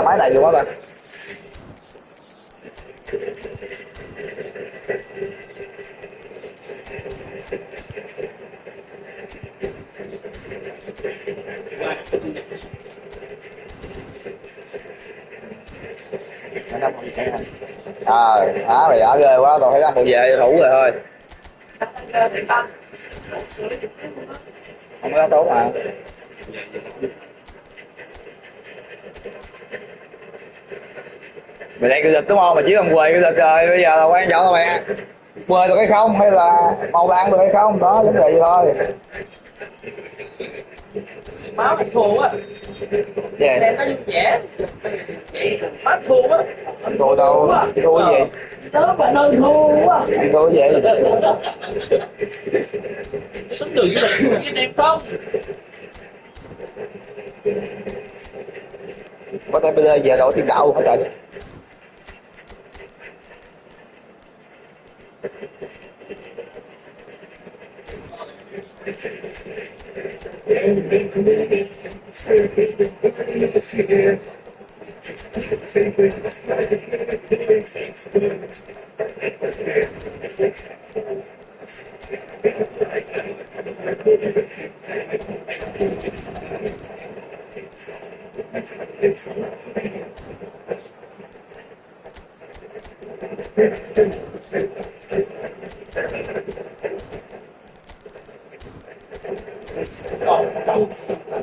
máy này luôn á ta. Mày đã ghê quá, tôi thấy là một về thủ rồi thôi. Không có tốt mà. Mày đang cự dịch đúng không? Mày chỉ cần quề cự dịch rồi, bây giờ là quan trọng là mày quề được hay không, hay là màu lan được hay không, đó vấn đề gì thôi. Máu anh thua á. Dạ. Đem nó vui vẻ. Vậy máu thua á. Anh thua đâu? Thua cái gì? Đó mà nơi thua á. Anh thua cái gì? Tính đường du lịch với em không? Có thể bây giờ về đội thiên đạo hả trời?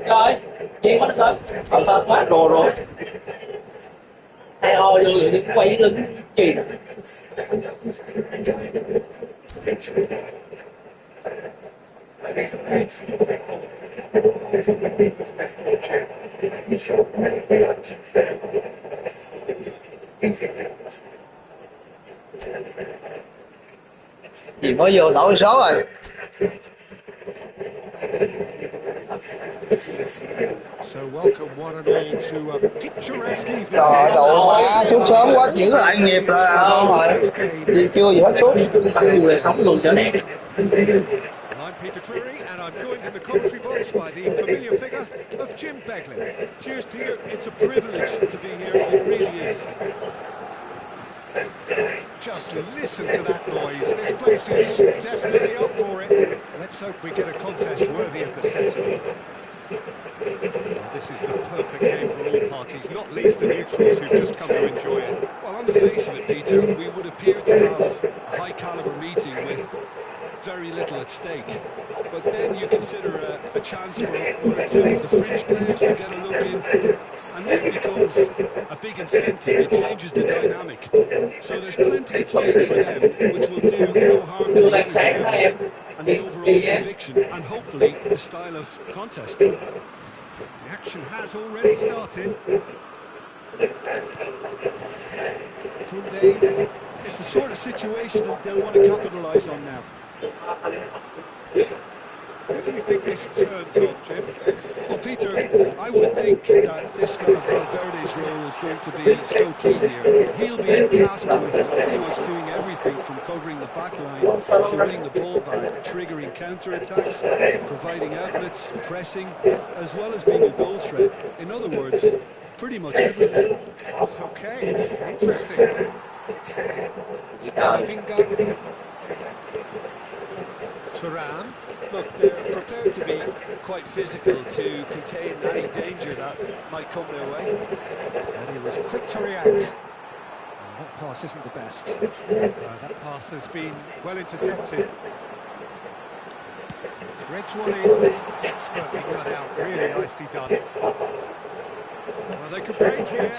Trời, vậy quá được rồi. Quá đồ rồi. Ai ơi, đưa quay lưng gì? Gì mới vô nổi số rồi. Trời đồ má sút sớm quá, giữ lại nghiệp là con rồi. Đi chưa gì hết sút. Sống luôn trở đẹp. And I'm joined in the commentary box by the familiar figure of Jim Beglin. Cheers to you. It's a privilege to be here. It really is. Just listen to that noise. This place is definitely up for it. Let's hope we get a contest worthy of the setting. Well, this is the perfect game for all parties, not least the neutrals who've just come to enjoy it. Well, on the face of it, Peter, we would appear to have a high-caliber meeting with very little at stake. But then you consider a chance for one or two of the fringe players to get a look in, and this becomes a big incentive. It changes the dynamic. So there's plenty at stake for them, which will do no harm to the energy and the overall conviction, and hopefully the style of contest. The action has already started. Kunde, it's the sort of situation that they'll want to capitalise on now. Who do you think this turns on, Jim? Well, Peter, I would think that this fellow Valverde's role is going to be so key here. He'll be tasked with pretty much doing everything from covering the back line to winning the ball back, triggering counter-attacks, providing outlets, pressing, as well as being a goal threat. In other words, pretty much everything. Okay, interesting. Vinga. Turan. Look, they're prepared to be quite physical to contain any danger that might come their way. And he was quick to react. That pass isn't the best. That pass has been well intercepted. Threads one in, expertly cut out, really nicely done. Well, they could break here.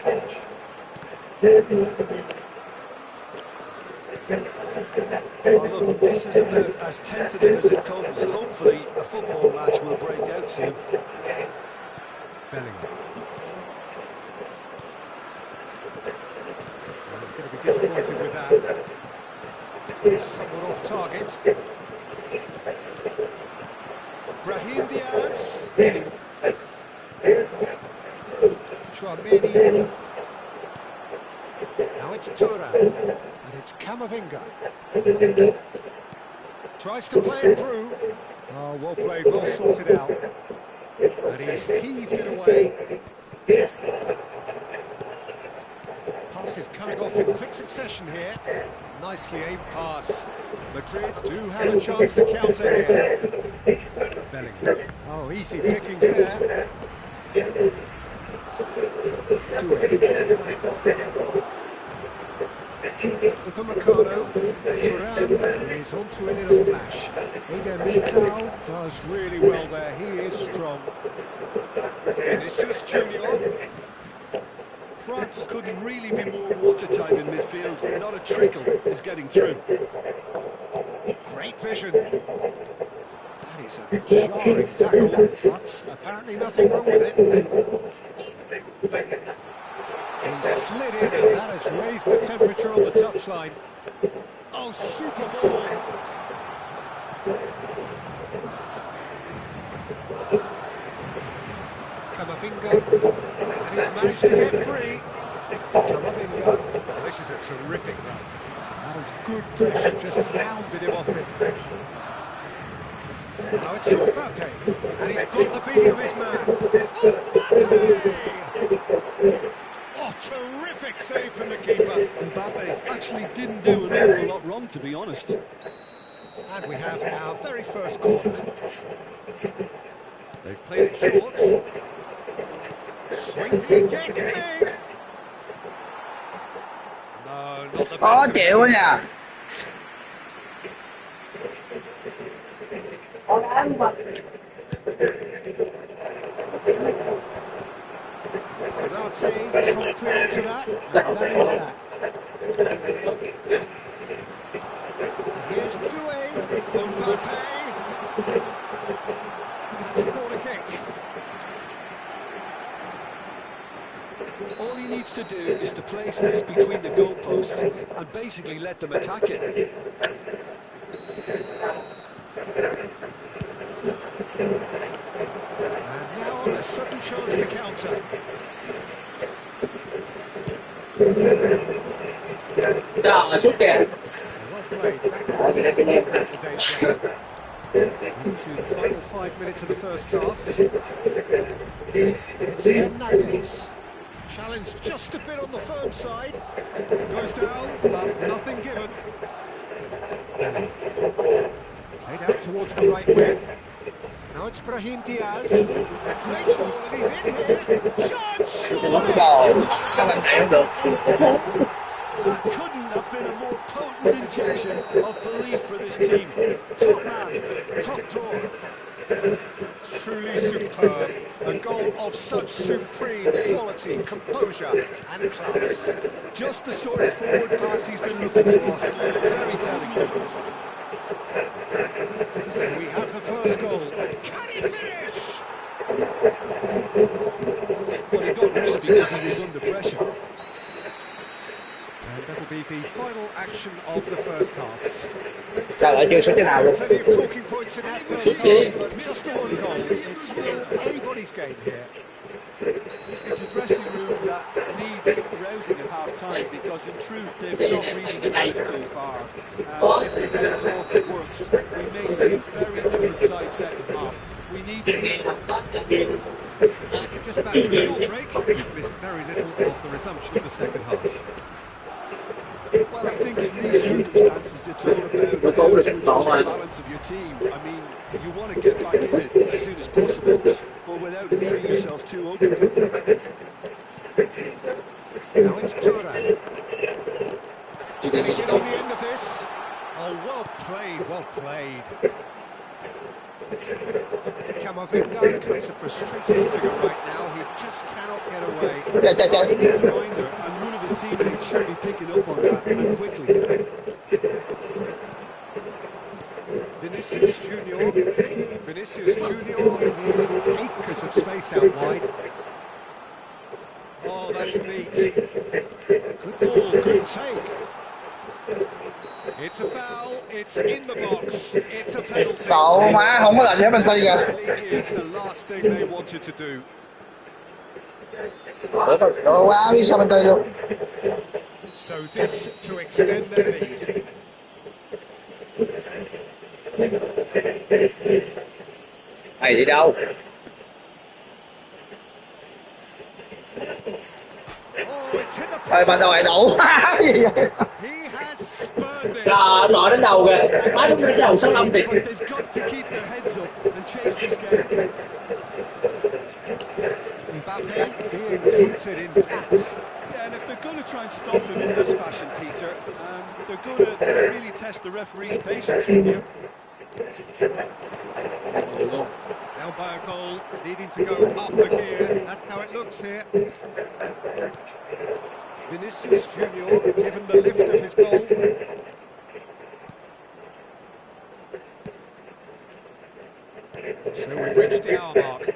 Oh, look, this is about as tentative as it comes. Hopefully, a football match will break out soon. Bellingham. Well, he's going to be disappointed with that. Somewhat off target. Brahim Diaz. Tuanmax. Now it's Turan. And it's Camavinga. Tries to play it through. Oh, well played, well sorted out. And he's heaved it away. Passes coming off in quick succession here. Nicely aimed pass. Madrid do have a chance to counter here. Bellingham. Oh, easy pickings there. Upamecano. Turan is onto it in a flash. Eder Militao does really well there. He is strong. Vinicius Junior. France couldn't really be more watertight in midfield. Not a trickle is getting through. Great vision. That is a jarring tackle, but apparently nothing wrong with it. He slid in, and that has raised the temperature on the touchline. Oh, super ball. Camavinga, and he's managed to get free. Camavinga, this is a terrific run. That was good pressure, just hounded him off it. Now it's Mbappe, and he's got the beating of his man. Mbappe! Oh, terrific save from the keeper. Mbappe actually didn't do an awful lot wrong, to be honest. And we have our very first corner. They've played it short. Swing it gets big. No, not the Khó best. chịu quá nha. Konate promptly onto that, and that is that. And here's Doué, Mbappe. That's a corner kick. All he needs to do is to place this between the goalposts and basically let them attack it. And now a sudden chance to counter. Đó, sút kìa. Well played. That is today's game. Into the final 5 minutes of the first half. It's Hernandez. Challenge just a bit on the firm side. Goes down, but nothing given. Played out towards the right wing. Now it's Brahim Diaz. Great ball, and he's in here. Shot! Đồ, các bạn chạy không được. That couldn't have been a more potent injection of belief for this team. Top man, top drawer. Truly superb. A goal of such supreme quality, composure and class. Just the sort of forward pass he's been looking for. Very telling. So we have the first goal. Can he finish? Well, he got rid because he was under pressure. And that'll be the final action of the first half. Sao lại chưa sút cái nào luôn. Plenty of talking points in that first half, but just the one goal. It's still anybody's game here. It's a dressing room that needs rousing at half-time because in truth they've not really been right so far. If the down talk works, we may see a very different side second half. We need to... Just back from your break, we've missed very little of the resumption of the second half. Well, I think in these circumstances it's all about how to adjust the balance of your team. I mean, you want to get back in it as soon as possible, but without leaving yourself too open. Now it's Turan. Can he get on the end of this? Oh, well played, well played. Camavinga cuts a frustrated figure right now. He just cannot get away. Chạy. It's a reminder, and one of his teammates should be picking up on that, and quickly. Vinicius Junior. Vinicius Junior. Acres of space out wide. Oh, that's neat. Good ball, good take. It's a foul, it's in the box, it's a penalty. Cậu má không có lệnh cho penalty kìa. It's the last thing they wanted to do. Ủa quá biết sao penalty luôn. So this to extend their lead. Mày đi đâu? Oh, it's hit the Ơi bên đâu lại đổ gì vậy? He has spurned it. Ông nội đến đầu kìa, má đúng đến đầu 65 thiệt. But they've got to keep their heads up and chase this game. Mbappe being hooted in caps. Yeah, and if they're going to try and stop him in this fashion, Peter, they're going to really test the referee's patience here. Down by a goal, needing to go up a gear. That's how it looks here. Vinicius Junior given the lift of his goal. So we've reached the hour mark.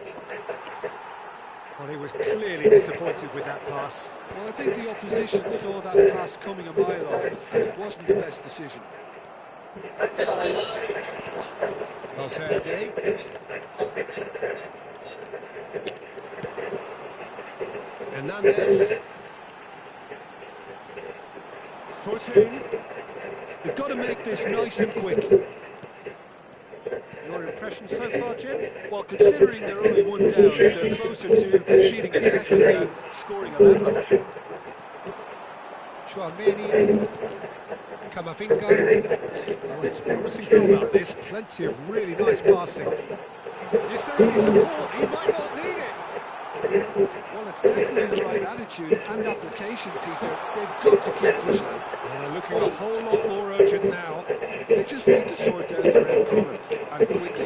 Well, he was clearly disappointed with that pass. Well, I think the opposition saw that pass coming a mile off, and it wasn't the best decision. Valverde. Hernandez. Foot in. They've got to make this nice and quick. Your impression so far, Jim? Well, considering they're only one down, they're closer to conceding a second than scoring a leveller. Tuanmax, Camavinga. Oh, it's a promising goal out. There's plenty of really nice passing. Is there any support? He might not need it. Well, it's definitely the right attitude and application, Peter. They've got to keep pushing. Well, they're looking a whole lot more urgent now. They just need to sort out their end product, and quickly.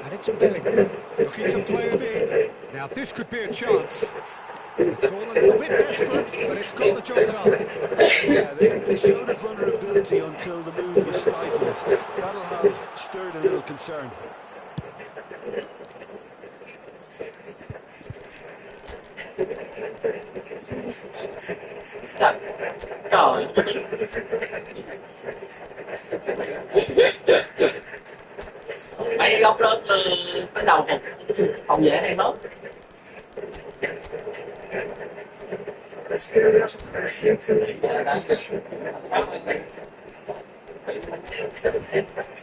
And it's Bellingham, looking to play it in. Now this could be a chance. It's all a little bit desperate, but it's got the job done. Yeah, they showed a vulnerability until the move was stifled. That'll have stirred a little concern. Trời. Mấy cái góc lớn bắt đầu không dễ hay mất.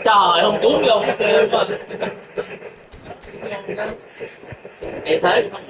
Trời không trúng vô cái kêu mà. Vậy thế không.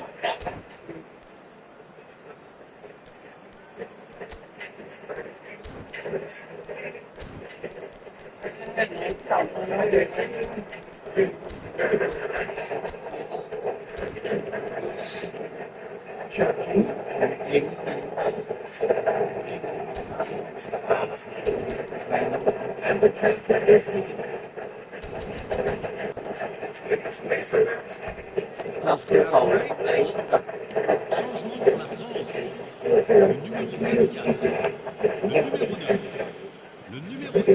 Le numéro 6.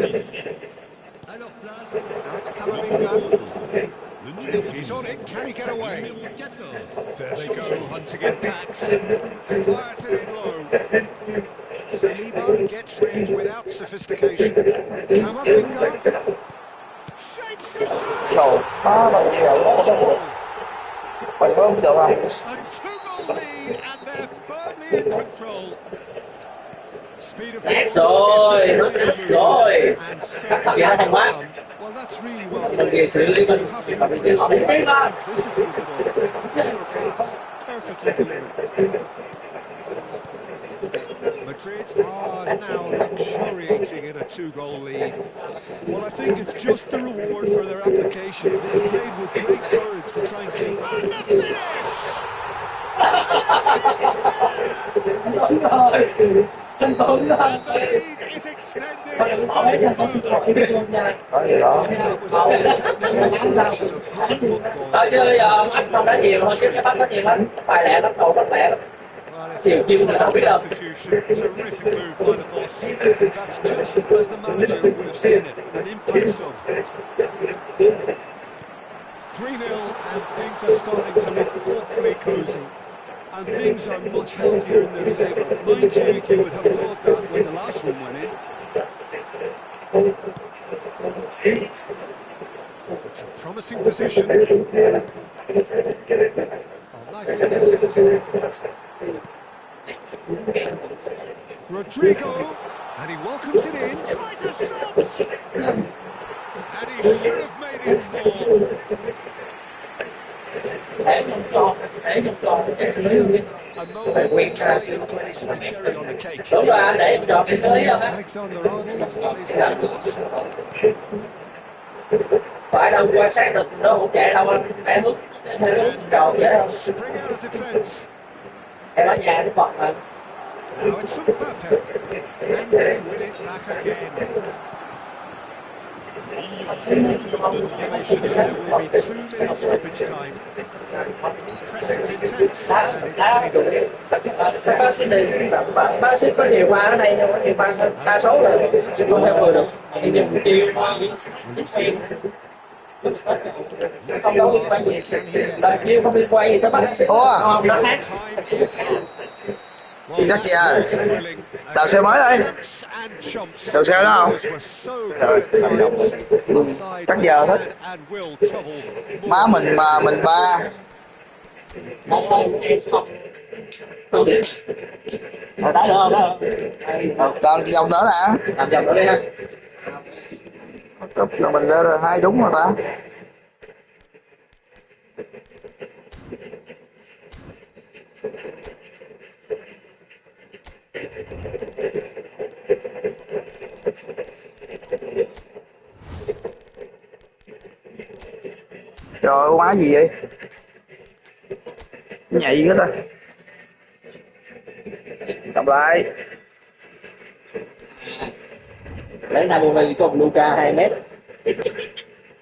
À leur place, that's Camavinga. He's on it, can he get away? There they go, hunting in tacks. Fires it in low. Saliba gets rid without sophistication. Camavinga shapes the shot. Đầu má bao nhiêu rồi có được. Phải không được không? A 2-goal lead and they're firmly in control. Speed of Nát rồi, nó nát rồi. Chị đã thành quá. Well, that's really well Mình kìa xử lý mình họ bị biết đó. simplicity of it all. Your pass, perfectly delivered. Madrid are now luxuriating in a 2-goal lead. Well, I think it's just the reward for their application. They've played with great courage to try and keep. And the finish! Thành công rồi. And the lead is extended. Thôi đừng bỏ hết cho số điện thoại đi luôn nha. Có gì đó. That was a technical expression of great football. Thôi chứ anh không đá nhiều thôi chứ cái bắt nó nhiều lắm. Bài lẹ lắm, đầu bắt lẹ lắm. Chiều chiều người ta biết đâu. Terrific move by the boss. That's just as the manager would have seen it. An impact sub. 3-0 and things are starting to look awfully cosy. And things are much healthier in their favour. Mind you, you would have thought that when the last one went in. It's a promising position. Oh, nicely intercepted. Rodrigo And he welcomes it in, tries a shot! And he should have made it four. A moment to try and place the cherry on the cake. Đúng rồi anh, để em chọn cái sới không á. Alexander-Arnold plays it short. Phải đâu quan sát được nó hỗ trợ đâu anh, mẹ bước theo hướng tròn vậy đâu. Spring out of defence. Em ở nhà nó bật mà. Now it's Mbappe. And they win it back again. Confirmation that there will be 2 minutes stoppage time. Pressing's intense. Bác sĩ đi, bác sĩ có nhiều khoa ở đây, nhiều khoa đa số là không theo người được. Nhưng chiều không đấu liên quan gì, lần chiều không liên quan gì tới bác sĩ. Ủa, Nó hát. cắt da. Tạo xe mới đi. Tạo xe đó không? Cắt giờ hết. Má mình mà mình ba. Đá được không? Còn vòng nữa nè. Làm vòng nữa đi ha. Cấp là mình ra rồi, 2 đúng rồi ta. Trời ơi, má gì vậy? Nhạy hết rồi. Cầm lại. Lấy Napoli có một Luca 2 mét.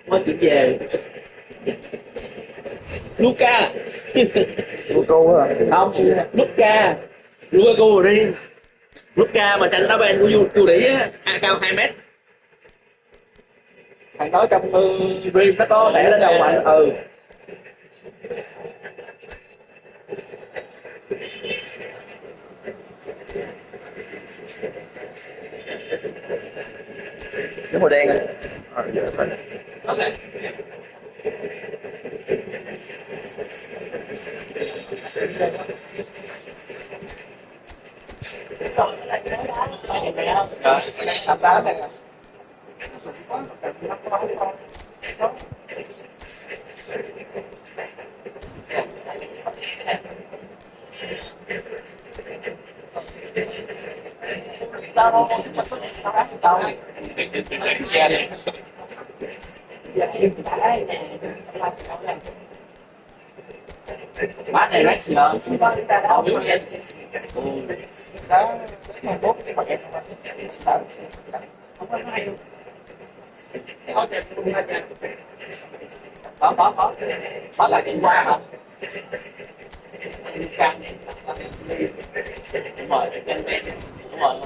Mới chuyển về. Luca. Cô á. Không, Luca. Lukaku đi. Luca mà tranh đá bên của Chu Đĩ á, cao 2 mét. Thằng đó trong Dream nó có vẻ nó đầu mạnh. Ừ. Cái màu đen à? Giờ phải. Okay. Tầm đá này. Bát này rách giờ họ biểu hiện đó mà tốt mà chết sợ không có hay có là kinh qua mà đúng rồi đúng rồi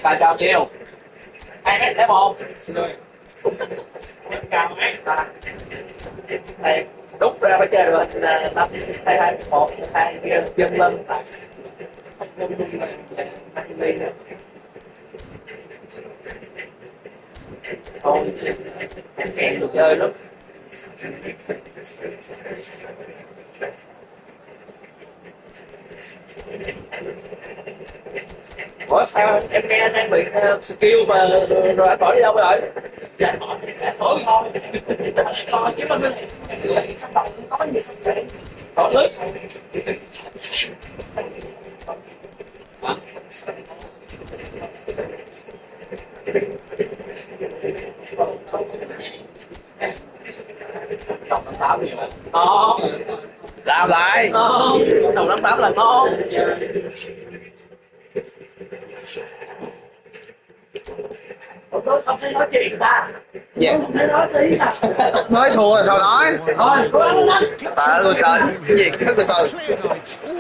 ta cho kêu 2 mét lấy 1 cao mét đây đúc ra phải chơi được 5 2 2 1 2 kia chân lên tại thôi kẹt được chơi lắm. Ủa sao em nghe anh đang bị skill mà rồi anh bỏ đi đâu rồi? Dạ bỏ thôi thôi chứ mình lại sắp động có gì sắp chạy bỏ lướt đồng 88 gì mà ngon Làm lại đồng 88 là ngon. Tôi xong sẽ nói chuyện ta. Dạ. Không thể nói tí à. Nói thua rồi sao nói? Thôi, cố gắng lên. Từ từ cái gì? Cứ từ từ. All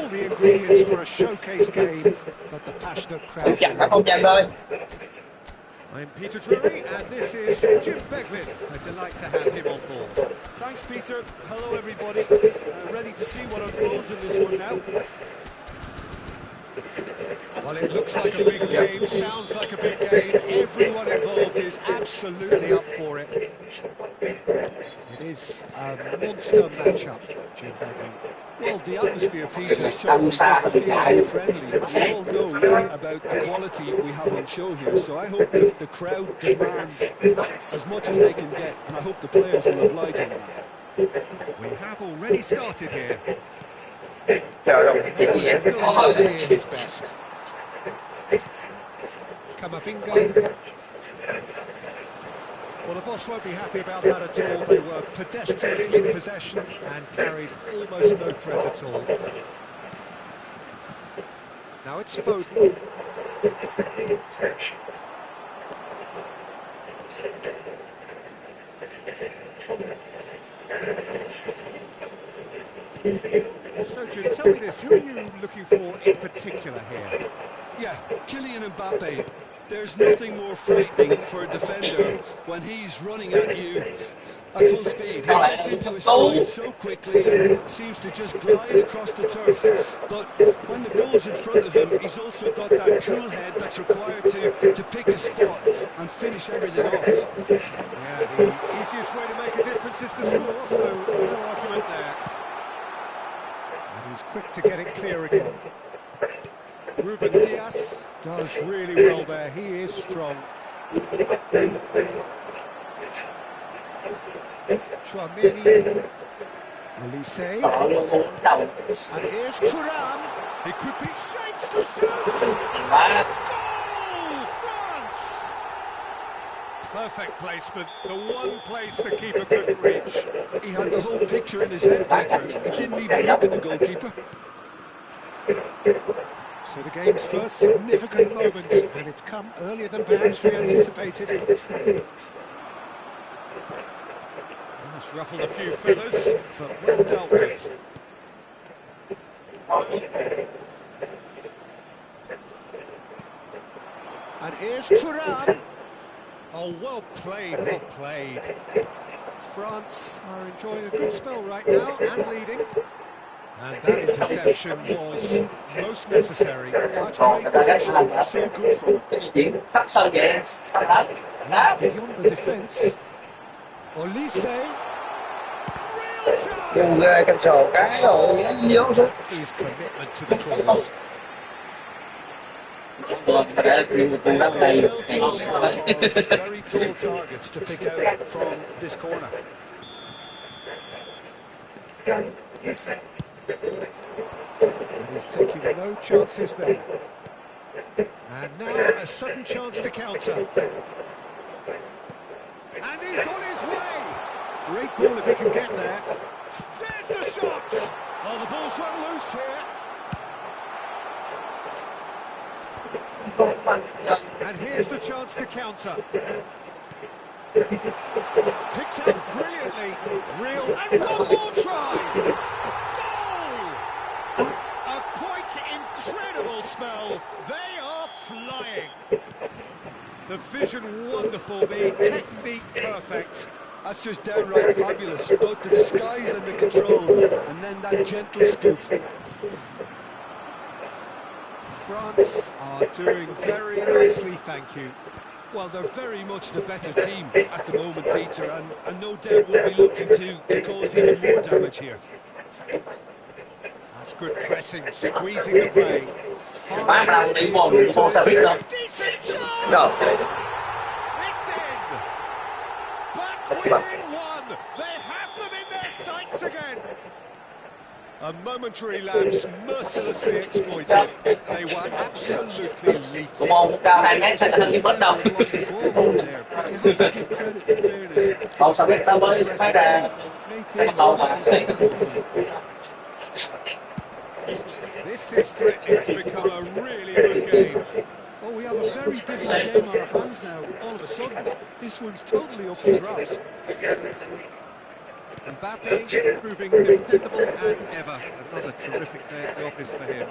the ingredients for a showcase game, but the passionate crowd. Chặt hả không chặt thôi. I'm Peter Drury, and this is Jim Beglin. A delight to have him on board. Thanks, Peter. Hello, everybody. Ready to see what unfolds in this one now. Well, it looks like a big game, sounds like a big game. Everyone involved is absolutely up for it. It is a monster matchup, Jim Begley. Well, the atmosphere, Peter, certainly doesn't feel unfriendly. We all know about the quality we have on show here, so I hope that the crowd demand as much as they can get, and I hope the players will oblige on that. We have already started here. Chờ đồng That was nowhere near his best. Kamavinga. Well, the boss won't be happy about that at all. They were pedestrian in possession and carried almost no threat at all. Now it's Foden. So, Jim, tell me this, who are you looking for in particular here? Yeah, Kylian Mbappe. There's nothing more frightening for a defender when he's running at you at full speed. He gets into his stride so quickly and seems to just glide across the turf. But when the goal's in front of him, he's also got that cool head that's required to pick a spot and finish everything off. Yeah, the easiest way to make a difference is to score, so no argument there. And he's quick to get it clear again. Ruben Diaz does really well there, he is strong. Tuanmax, Elise, and here's Thuram. He could be shapes to shoot. Goal, France! Perfect placement, the one place the keeper couldn't reach. He had the whole picture in his head, Peter. He didn't even look at the goalkeeper. So the game's first significant moment, and it's come earlier than perhaps we anticipated. Must ruffle a few feathers, but well dealt with. And here's Thuram. Oh, well played, well played. France are enjoying a good spell right now, and leading. And that interception was most necessary. That's great position, so good from him. Beyond the defence. Elise. Real chance! Dùng ghê canh sò cái rồi nhớ xuống. His commitment to the cause. Very tall targets to pick out from this corner. And he's taking no chances there. And now a sudden chance to counter. And he's on his way. Great ball if he can get there. There's the shot. Oh, the ball's run loose here. And here's the chance to counter. Picked up brilliantly. Real, and one more try. Goal! A quite incredible spell. They are flying. The vision wonderful, the technique perfect. That's just downright fabulous. Both the disguise and the control, and then that gentle scoop. France are doing very nicely, thank you. Well, they're very much the better team at the moment, Peter, and no doubt will be looking to cause even more damage here. That's good pressing, squeezing the play. Má mà đi môn sao biết đâu. No. It's in! Back within one! They have them in their sights again! A momentary lapse mercilessly exploited. They were absolutely lethal. Môn cao 2 mét sẽ hơn bớt đâu. Không sao biết tao mới phát ra cái đầu mà. This is threatening to become a really good game. Oh, we have a very different game on our hands now, all of a sudden. This one's totally up for grabs. Mbappe proving dependable as ever. Another terrific day at the office for him.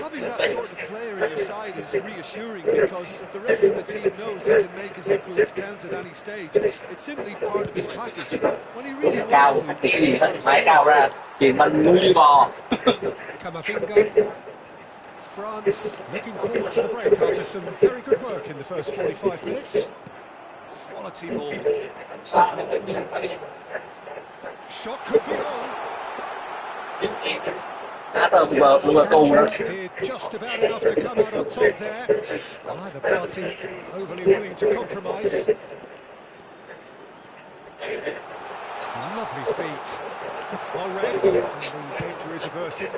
Having that sort of player in your side is reassuring because the rest of the team knows he can make his influence count at any stage. It's simply part of his package. When he really Cao wants phát to, triển gì hết, mãi cao ra chuyền banh nuôi bò. Kamavinga. France looking forward to the break after some very good work in the first 45 minutes. Quality ball. Shot could be on. Did just about enough to come out on top there. Neither party overly willing to compromise. Lovely feet. Well read. The danger is averted.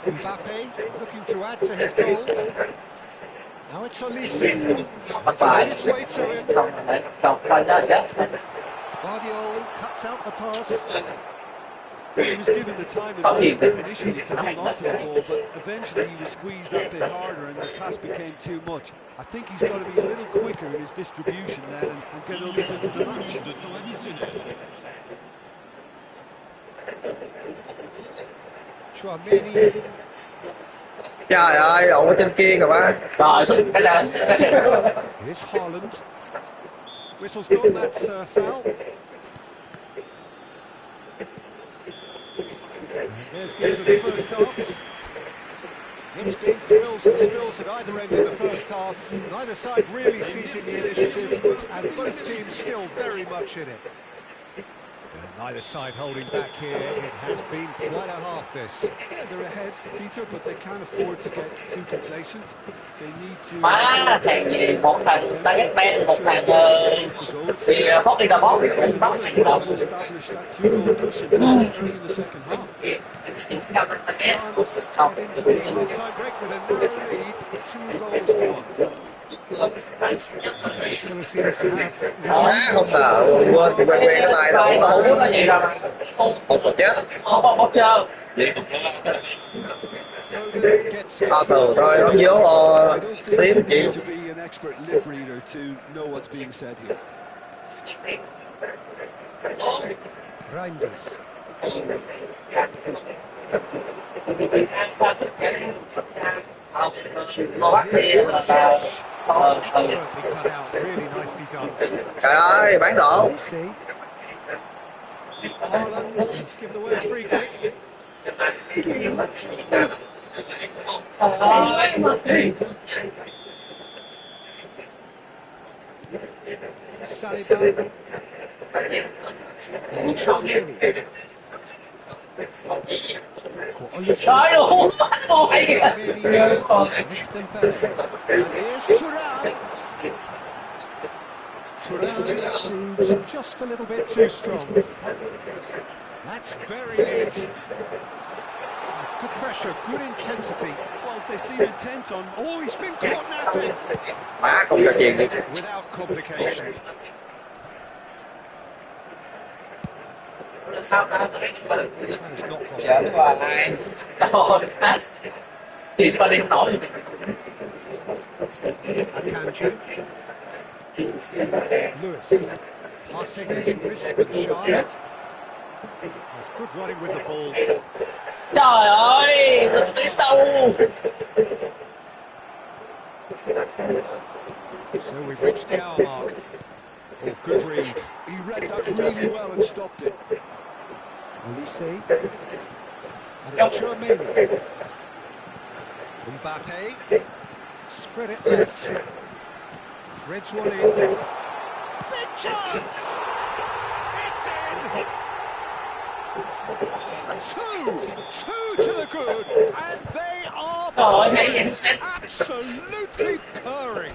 Mbappe looking to add to his goal. Now it's Olise. It's made its way to him. Guardiola cuts out the pass. He was given the time initially to hold on to the ball, but eventually he was squeezed that bit harder and the task became too much. I think he's got to be a little quicker in his distribution there and get others into the match. Tuanmax. Trời ơi, đụng ở trên kia kìa má. Here's Haaland. Whistle's gone, that's foul. There's the end of the first half. It's been thrills and spills at either end in the first half. Neither side really seizing the initiative, and both teams still very much in it. Neither side holding back here. It has been quite a half, this. Yeah, they're ahead, Peter, but they can't afford to get too complacent. They need to... Thằng gì, một thằng target man, một thằng thì Phóc đi đá bóng, Phóc này đi đá. Establish that two-goal cushion early in the second half. France head into the half-time break with a narrow lead, 2 goals to 1. Still seems to have... Không sợ, quên cái tay đâu. Một chết. Bóng chơi. Từ thôi, bấm dấu tím chịu. To be an expert lip reader to know what's being said here. Reinders. Trời ơi, bán độ. Haaland has given away a free kick. Saliba. Tuanmax. For Olise. Next Dembele. And here's Thuram. Thuram proves just a little bit too strong. That's very neat. It's good pressure, good intensity. Well, they seem intent on... Oh, he's been caught napping. Má không cho chuyền đi. Without complication. That is not Dạ from đúng là ai? Thì qua đêm nổi. Akanji. Lewis. Passing is crisp and sharp. It's good running with the ball. Trời ơi, lực tiếp đâu. So we've reached the hour mark. Oh, good read. He read that really well and stopped it. Olise. And it's Tuanmax. Mbappe. Spread it left. Threads one in. Big chance! It's in! Two to the good, and they are absolutely purring.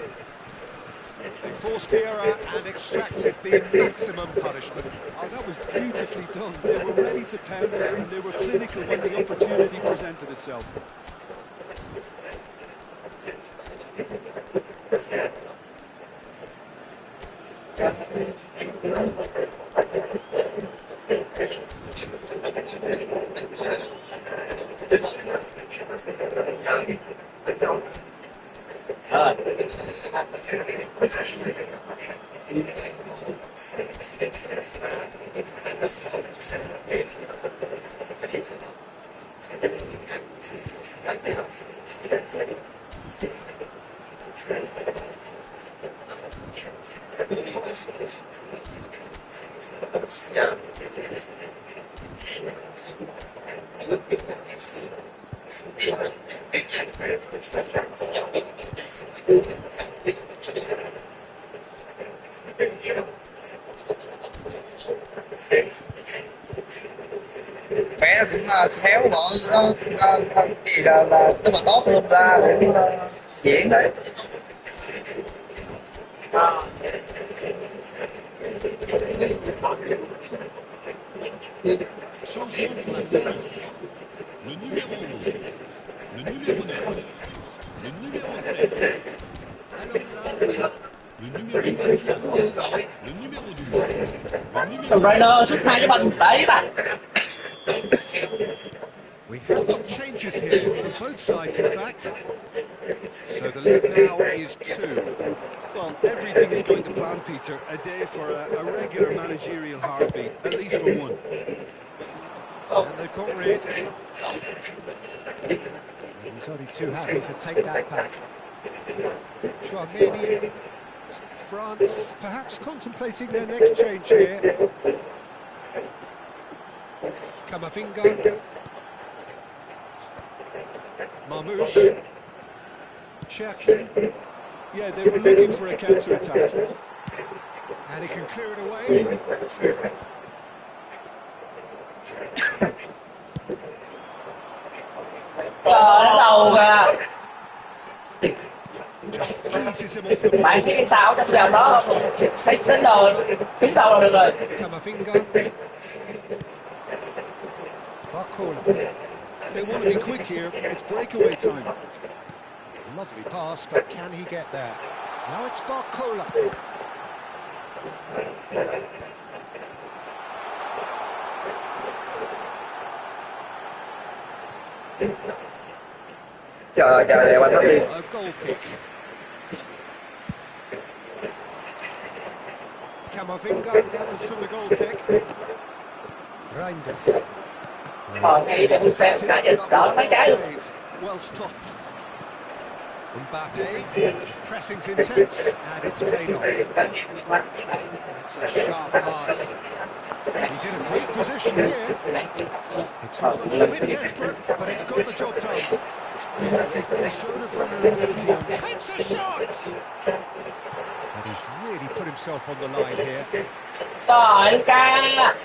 They forced the error and extracted the maximum punishment. Oh, that was beautifully done. They were ready to pounce and they were clinical when the opportunity presented itself. Mẹ nó cũng khéo bọn nó gì là nếu mà tốt luôn ra cũng diễn đấy. Changement pour la mi-temps. Le numéro 11, le numéro 9, le numéro 7. Alors là, le numéro 14, le numéro 12, le numéro Rider xuất 2 cho mình đấy ta. We have got changes here from both sides, in fact. So the lead now is 2. Well, everything is going to plan, Peter. A day for a regular managerial heartbeat, at least for one. And they've got red. And he's only too happy to take that back. Tuanmax, France, perhaps contemplating their next change here. Camavinga. Marmouche. Cherki. Yeah, they were looking for a counter-attack. And he can clear it away. Đánh đầu kìa. Just eases him off the Bạn ball. cái sao trong vòng đó xích đến đầu, trúng đầu là được rồi. Camavinga. Barcola. They want to be quick here. It's breakaway time. Lovely pass, but can he get there? Now it's Barcola. Trời trời đẹp anh Pháp đi. A goal kick. Camavinga gathers from the goal kick. Reinders. Ngay để tôi xem cả nhìn đỡ mấy cái luôn. Well stopped. Mbappe. Pressing's intense, and it's paid off. It's a sharp pass. He's in a great position here. It's a little bit desperate, but it's got the job done. He showed a vulnerability and takes a shot! And he's really put himself on the line here. Trời ca.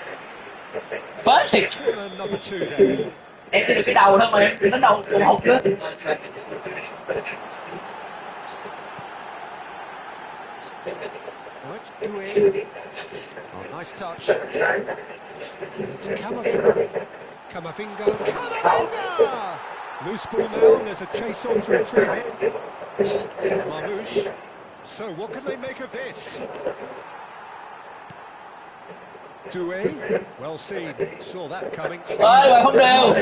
Vớt thiệt. Corner number 2 there. Em chỉ được cái đầu thôi mà em đến đầu cũng hụt nữa. Now it's Doué. Oh, nice touch. It's Camavinga. Camavinga. Camavinga! Loose ball now, and there's a chase on to retrieve it. Marmouche. So what can they make of this? Doué. Well seen. Saw that coming. Ơi, rồi không đều.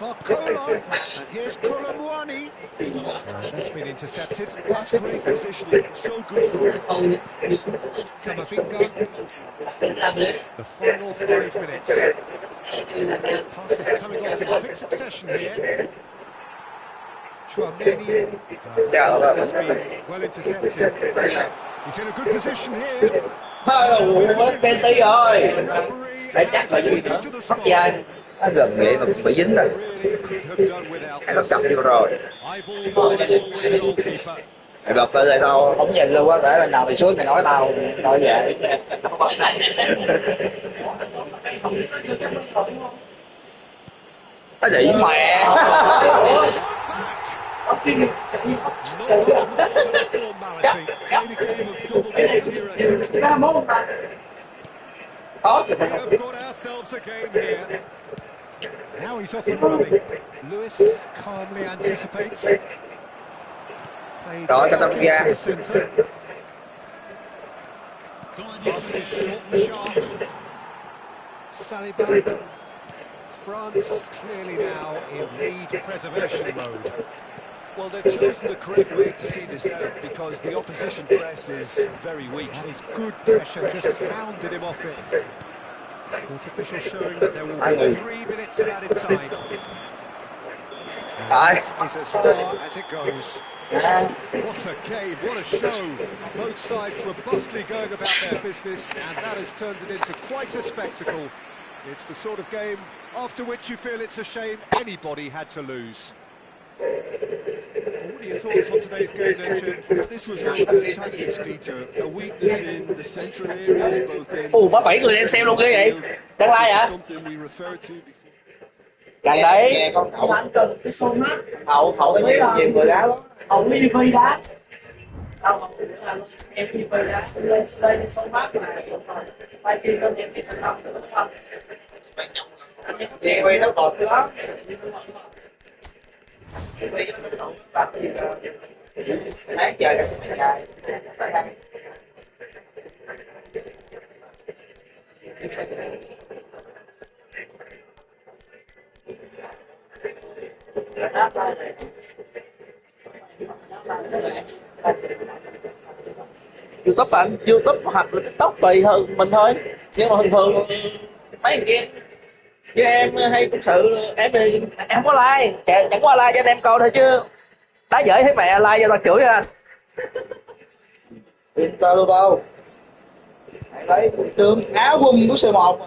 Barcola, and here's Colomwani. That's been intercepted. That's great positioning. So good for him. Camavinga. The final 5 minutes. Passes coming off in quick succession here. Tuanmax has been well intercepted. He's in a good position here. Ôi, penalty rồi. Đây chắc là gì nữa. Mất dài. Nó gần bị dính rồi. Cái nó chọc vô rồi. Mày bật lên đây tao không nhìn luôn á, để bên nào mày xuống mày nói tao nói vậy. Nó đĩ mẹ. We've got ourselves a game here. Now he's off and running. Lewis calmly anticipates. Rồi cho tao ra. Pass is short and sharp. Saliba. France clearly now in lead preservation mode. Well, they've chosen the correct way to see this out because the opposition press is very weak. That is good pressure, just hounded him off it. Fourth official showing that there will be 3 minutes of added time. And that is as far as it goes. What a game, what a show. Both sides robustly going about their business, and that has turned it into quite a spectacle. It's the sort of game after which you feel it's a shame anybody had to lose. Well, what are your thoughts on today's game then, Jim? This was all about tactics, Peter. A weakness in the central areas, both in Ồ, mất 7 người đang xem luôn ghê vậy. Đang like hả? something we referred to before. Gần Nghe đấy. con Ông anh cần cái show mát. hậu hậu cái nhiều người đá lắm. Hậu MVP đá. Đâu không là MVP đá. Lên show mát mà. Bài kia lên em thì thành không. Vì vì nó cột cái lắm. Vì nó làm gì tháng trời là cái ngày phải hay. YouTube anh, YouTube hoặc là TikTok tùy hơn mình thôi. Nhưng mà thường thường mấy người kia như em hay cũng sự em không có like, chẳng qua like cho anh em coi thôi chứ đá dễ thấy mẹ like cho tao chửi anh. Inter Lotto hãy lấy trường Á quân của C1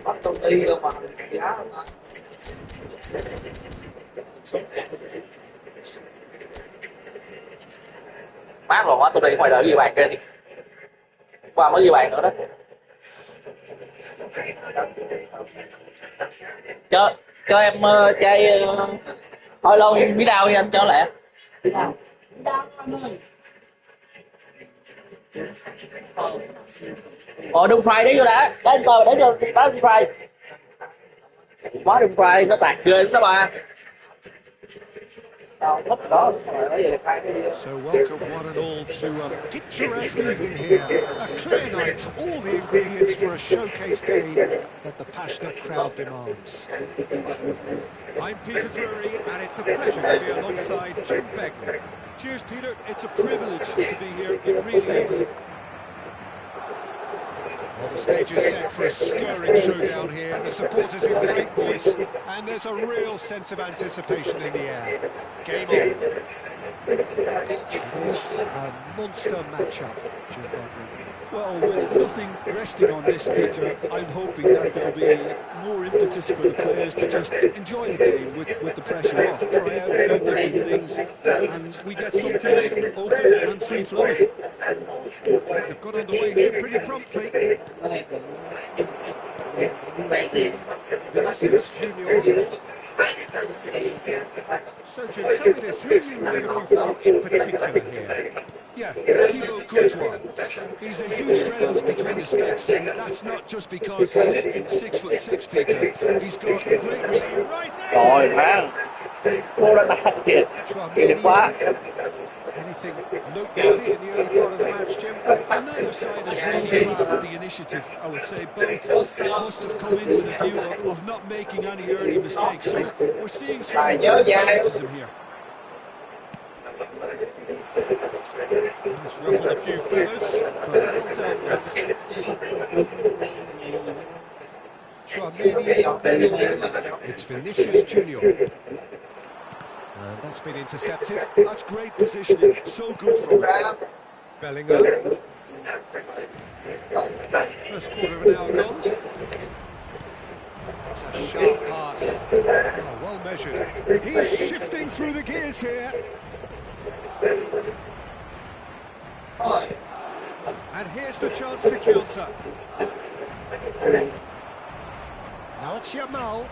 bắt công ty đâu mà giá là Mát rồi quá, tôi đi ngoài đợi ghi bàn kia đi. Qua mới ghi bàn nữa đó. Cho em chai thôi lâu bí đao đi anh cho lẹ. Đun fry đấy vô đã. Đấy coi để cho đá đun fry. Quá đun fry nó tạt ghê lắm đó ba. So welcome one and all to a picturesque evening here. A clear night, all the ingredients for a showcase game that the passionate crowd demands. I'm Peter Drury, and it's a pleasure to be alongside Jim Begley. Cheers, Peter. It's a privilege to be here. It really is. Well, the stage is set for a stirring showdown here. The supporters in great voice, and there's a real sense of anticipation in the air. Game on. It's a monster matchup, Jim Begley. Well, with nothing resting on this, Peter, I'm hoping that there'll be more impetus for the players to just enjoy the game with the pressure off, try out a few different things, and we get something open and free-flowing. They've got underway here pretty promptly. Vinicius Junior. So, Jim, tell me this, who are you looking for in particular here? Yeah, Thibaut Courtois. He's a huge presence between the sticks, and that's not just because he's 6'6", Peter. He's got great reach. Rồi ha. Cô đã đặt kìa. Kìa quá. Anything noteworthy in the early part of the match, Jim? And neither side has really grabbed the initiative, I would say. Both must have come in with a view of not making any early mistakes. So we're seeing some conservatism here. He's ruffled a few feathers, but well dealt with. It's Vinicius Junior. And that's been intercepted. That's great positioning, so good from him. Bellingham. First quarter of an hour gone. That's a sharp pass. Oh, well measured. He's shifting through the gears here. And here's the chance to counter. Now it's Yamal.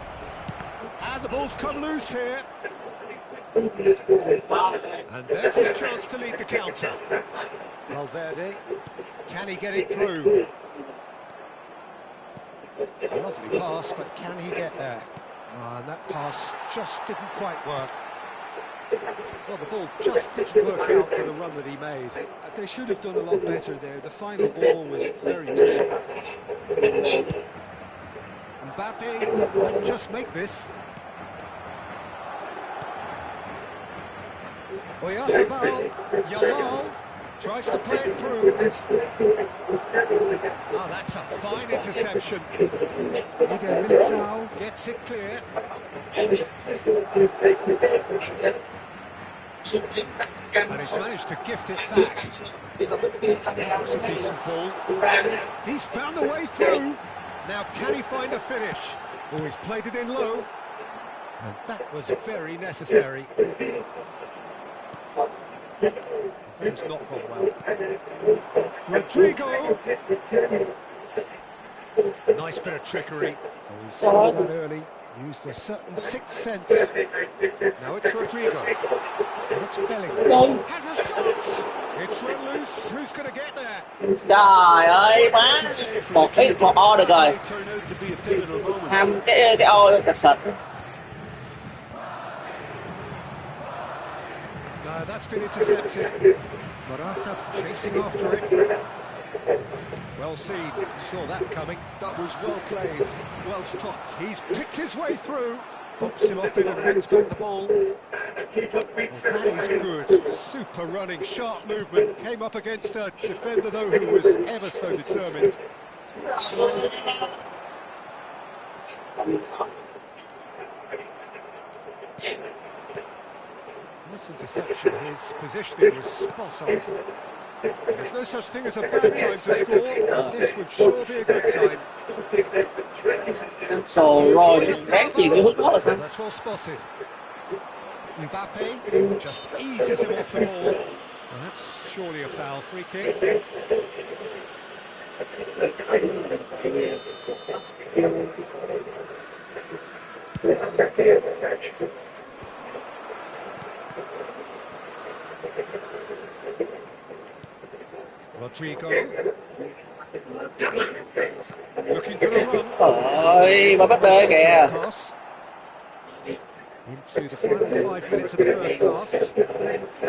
And the ball's come loose here. And there's his chance to lead the counter. Valverde. Can he get it through? A lovely pass, but can he get there? And that pass just didn't quite work. Well, the ball just didn't work out for the run that he made. They should have done a lot better there. The final ball was very poor. Mbappe might just make this. Oyarzabal, Yamal tries to play it through. Oh, that's a fine interception. Eder Militao gets it clear. And he's managed to gift it back. That's a decent ball. He's found a way through. Now can he find a finish? Oh, he's played it in low. And that was very necessary. Things not gone well. Rodrigo! Nice bit of trickery. Oh, he saw that early. Used a certain sixth sense. Now it's Rodrigo. And it's Bellingham. Has a shot! It's run loose. Who's going to get there? Trời ơi, má. Một O được rồi. Ham cái O cà sệt. That's been intercepted. Morata chasing after it. Well seen, saw that coming. That was well played, well stopped. He's picked his way through. Bumps him off it and wins back the ball. Well, that is good. Super running, sharp movement. Came up against a defender, though, who was ever so determined. This interception, his positioning was spot on. There's no such thing as a bad time to score, but this would sure be a good time. Sồ rồi, ráng chuyền cái hướng đó là sao? That's well spotted. Mbappe just eases him off the ball. Well, that's surely a foul, free kick. Rodrigo looking for the run. Ôi, Mbappe kìa. Into the final 5 minutes of the first half. And it's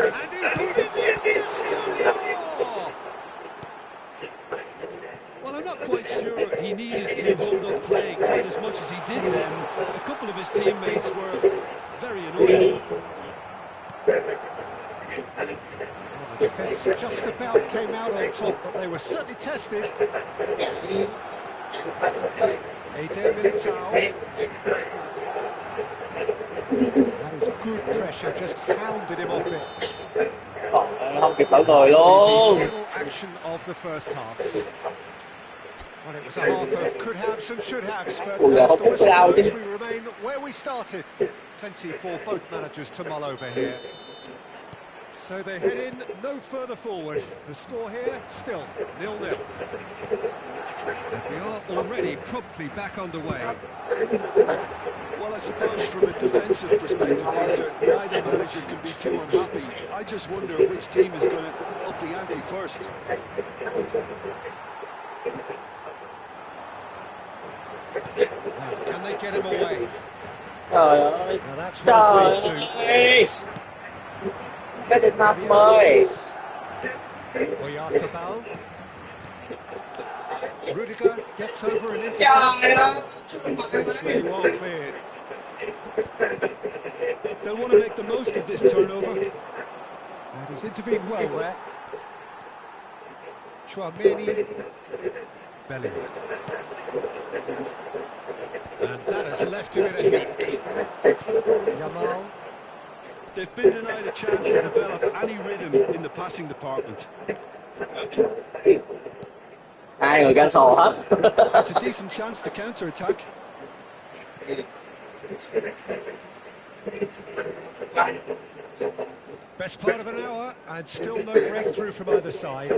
Vinicius Junior! Well, I'm not quite sure he needed to hold up play quite as much as he did then. A couple of his teammates were very annoyed. Well, the defence just about came out on top, but they were certainly tested. Eder Militao. That is good pressure, just hounded him off it. Không kịp đỡ người luôn. Action of the first half. Well, it was a half of could haves and should haves, but as the whistle blows, we remain where we started. Plenty for both managers to mull over here. So they head in no further forward. The score here, still 0-0. And we are already promptly back underway. Well, I suppose from a defensive perspective, Peter, neither manager can be too unhappy. I just wonder which team is going to up the ante first. Now, can they get him away? Trời ơi. Now, that's well Trời seen too. ơi. Cái địch mặt mời. Oyarthabal. Rudiger gets over and Trời intercepts. ơi. Eventually well cleared. They'll want to make the most of this turnover. And he's intervened well there. Tuanmax. Bellingham. And that has left him in a heap. Yamal. They've been denied a chance to develop any rhythm in the passing department. Hai người cancel hết. It's a decent chance to counter-attack. Best part of an hour and still no breakthrough from either side.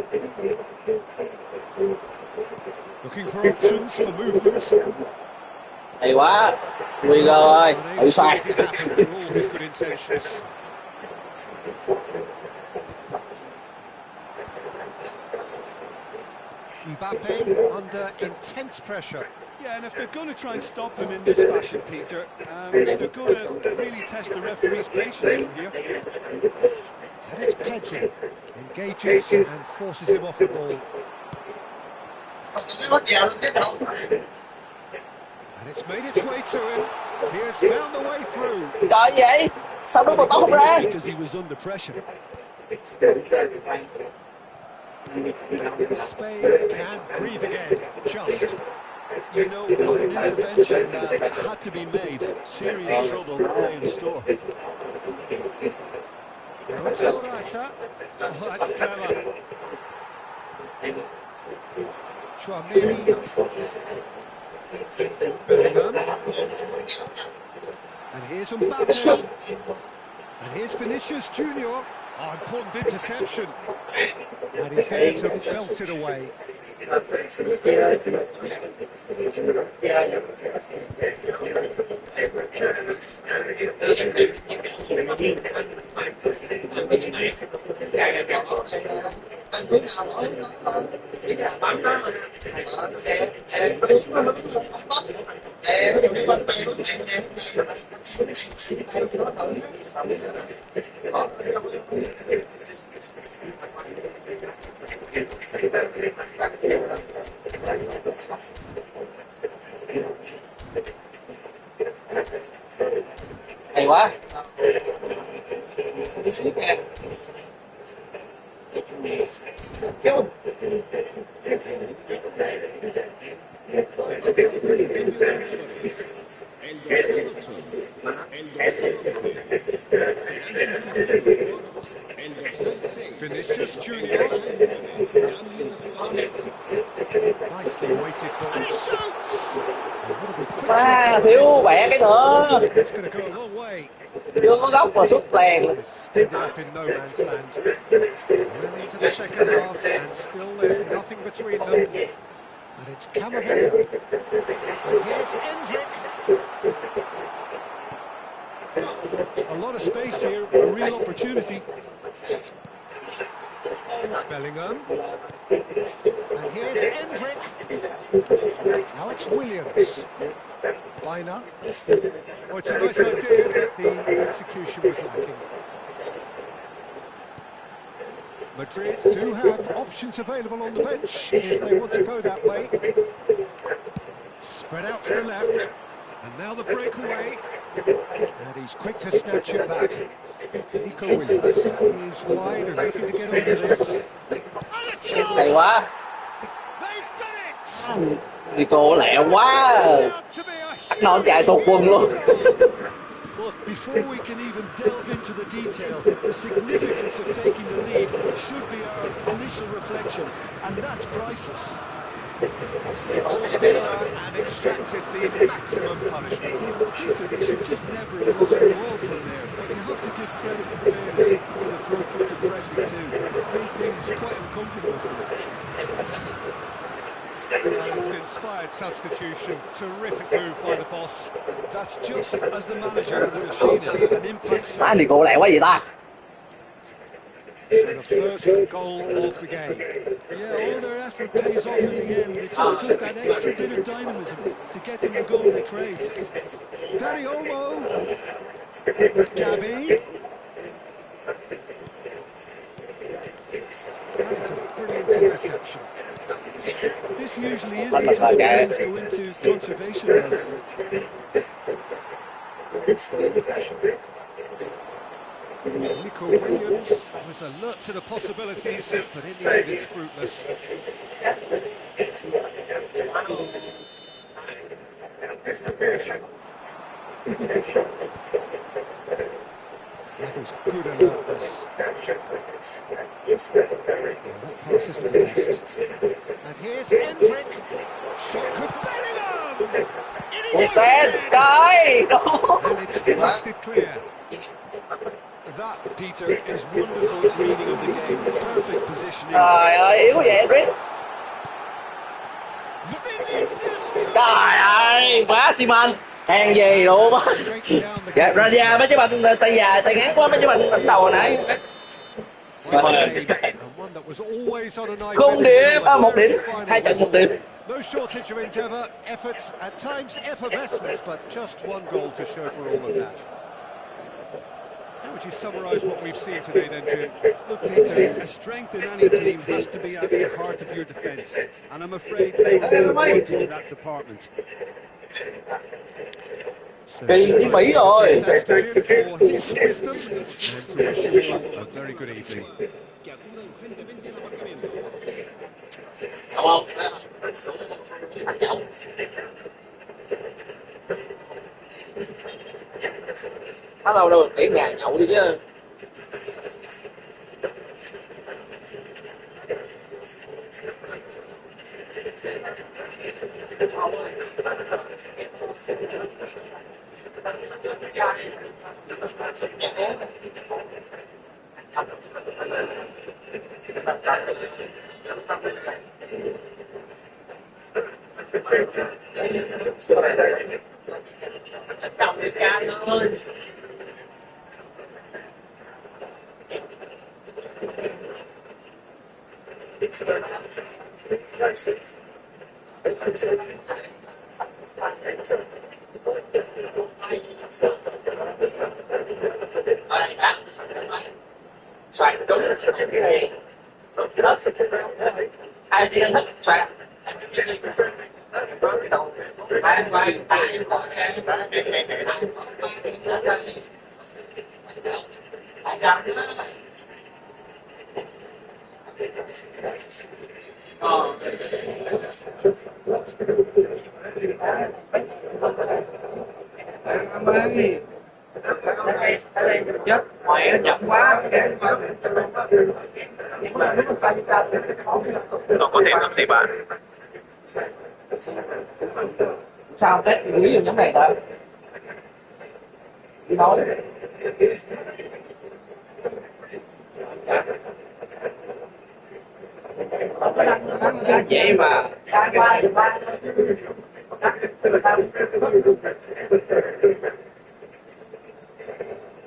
Looking for options for movements. Hay quá. Nguy cơ ơi. Tự soạt. For all his good intentions. Mbappe under intense pressure. Yeah, and if they're going to try and stop them in this fashion, Peter, they're going to really test the referee's patience from here. And it's Pedri. Engages and forces him off the ball. And it's made its way to him. He has found the way through. Trời vậy? Sao nó một tóc không ra? Because he was under pressure. Spain can breathe again. Just. You know, there's an intervention that had to be made. Serious trouble lay in store. No, it's all right, huh? Oh, that's clever. Tuanmax. Bellingham. And here's Mbappe. And here's Vinicius Junior. Oh, important interception. And he's there to belt it away. Hay quá. Vinicius Junior. Nicely weighted ball. And he shoots! À, thiếu bẻ cái nữa. It's going to go a long way. Chưa có góc mà sút lèn. Ended up in no man's land. Well into the second half, and still there's nothing between them. And it's Camavinga. And here's Endrick. A lot of space here, a real opportunity. Bellingham. And here's Endrick. Now it's Williams. Biner. Oh, it's a nice idea, but the execution was lacking. Madrid do have options available on the bench if they want to go that way. Spread out to the left. And now the breakaway. And he's quick to snatch it back. Nico Williams. He's wide and looking to get onto this. Hay quá. They've done it! Nico lẹ quá. Bắt nó chạy tụt quần luôn. But before we can even delve into the detail, the significance of taking the lead should be our initial reflection, and that's priceless. Forced it and extracted the maximum punishment. Peter, they should just never have lost the ball from there, but you have to give credit and fairness to the front-footed pressing too. Made things quite uncomfortable for them. It's an inspired substitution. Terrific move by the boss. That's just as the manager would have seen it, an impact. Má Nico lẹ quá vậy ta. So the first goal of the game. Yeah, all their effort pays off in the end. It just took that extra bit of dynamism to get them the goal they craved. Danny Olmo. Gavi. And it's a option. This usually is the time teams go into conservation mode. Nico Williams was alert to the possibilities, but in the end it's fruitless. That was good alertness. Well, that pass isn't the best. And here's Hendrick. Shot could Bellingham! Ủa sen, trời And it's blasted clear. That, Peter, is wonderful reading of the game. Perfect positioning. Trời ơi, yếu vậy Rick. Vinicius! Trời ơi, quá xi măng. Hèn gì luôn á. Dạ, ra da mấy trái banh tay dài, tay ngắn quá mấy trái banh đánh đầu hồi nãy. Không điểm, một điểm, 2 trận 1 điểm. No shortage of endeavour, effort, at times effervescence, but just one goal to show for all of that. How would you summarise what we've seen today then, Jim? Look, Peter, a strength in any team has to be at the heart of your defence, and I'm afraid they were disappointing in that department. Kỳ với Mỹ rồi. Thanks to Jim for his wisdom, and to wish you all a very good evening. Đúng không? Bắt đầu đâu tiễn nhà nhậu đi chứ. Soạn đúng cái này ai tiên thích soạn chết mẹ nó chậm quá Nó có thể làm gì bạn? sao cái quý dùng nhóm này ta đi nói vậy mà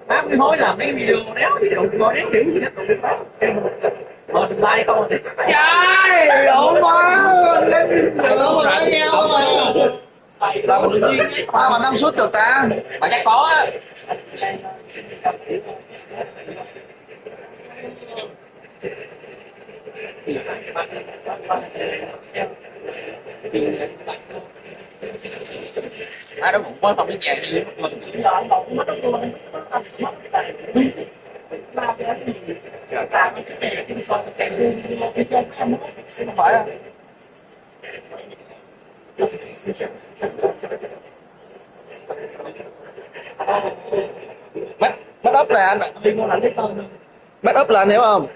má mới hối làm mấy video đéo gì đụng coi đéo hiểu gì hết mở like không trời đổ quá lên nữa mà nhau mà là mình tự nhiên sao mà năng suất được ta mà chắc có á ai đó cũng quan tâm đến nhà như mình không phải à bắt ấp là anh bắt ấp là anh hiểu không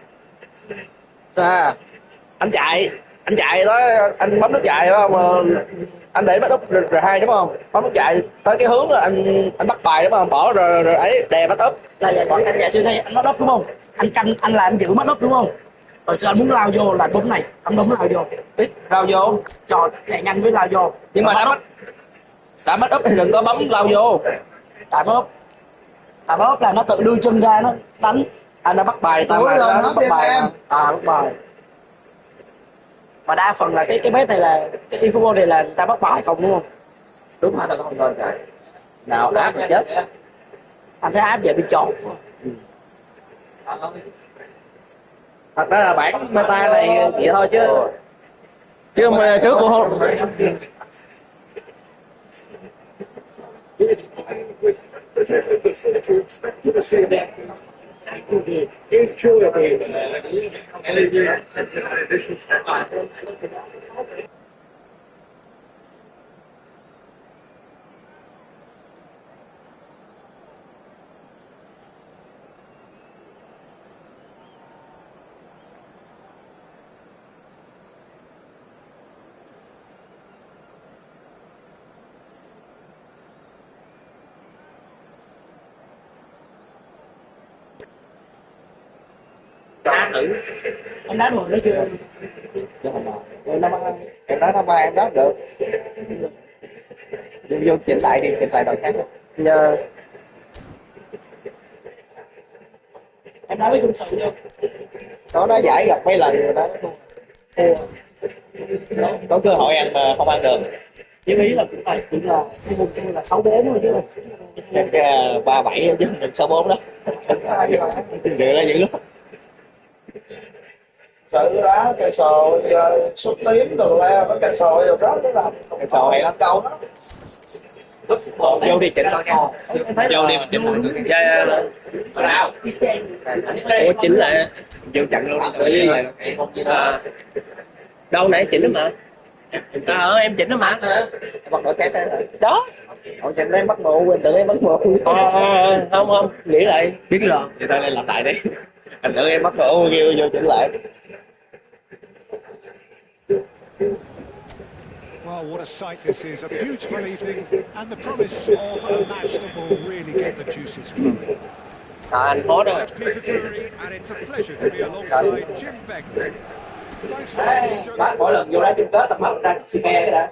à anh chạy đó anh bấm nút chạy phải không anh để bắt úp rồi hai đúng không bấm nút chạy tới cái hướng là anh bắt bài đúng không bỏ rồi ấy đè bắt úp là còn anh chạy xưa đây anh bắt úp đúng không anh canh anh là anh giữ bắt úp đúng không rồi sau anh muốn lao vô là bấm này anh bấm lao vô ít lao vô cho chạy nhanh với lao vô nhưng mà đã bắt úp thì đừng có bấm lao vô tại bắt úp là nó tự đưa chân ra nó đánh anh đã bắt bài tao Ủa, mà rồi nó nó bắt đi bài em. mà. bắt bài mà đa phần là cái bét này là cái eFootball này là người ta bắt bài không đúng không đúng rồi tao không lên chạy nào áp là chết anh thấy áp vậy bị chọt Thật ra là bản meta này vậy thôi chứ không trước cũng không. Đá nữ Em đá được đấy chưa? em nói nó ba em đáp được, vô chỉnh lại đi, chỉnh lại đội khác. nhờ Em đá với Trung Sự chưa? Nó đá giải gặp mấy lần rồi đó, có cơ hội ăn mà không ăn được. Chỉ ý là cũng là 6-4 thôi chứ. Chắc 3-7 chứ mình 6-4 đó. Dữ là dữ lắm. Sự đá cây sò xuất tím từ la có cây sò rồi đó, nó làm cây sò hay lắm câu đó. Vô đi chỉnh coi nha. Vô đi mình chỉnh lại. dạ ủa chỉnh lại Vô chặn luôn đi. đâu nãy chỉnh đó mà em chỉnh đó mà Bắt đội khác đấy. đó. Họ xem lấy bắt mộ, quên tự em bắt mộ. Không nghĩ lại biết rồi. Vậy thôi lên làm lại đi. Anh tưởng em bắt mộ kêu vô chỉnh lại. Well, what a sight this is. A beautiful evening and the promise of a match that will really get the juices flowing. Anh hốt rồi. I'm Peter Drury and it's a pleasure to be alongside Jim Begley. Thanks for that, Peter. Bác mỗi lần vô đá chung kết là bắt ra xi me cái đã.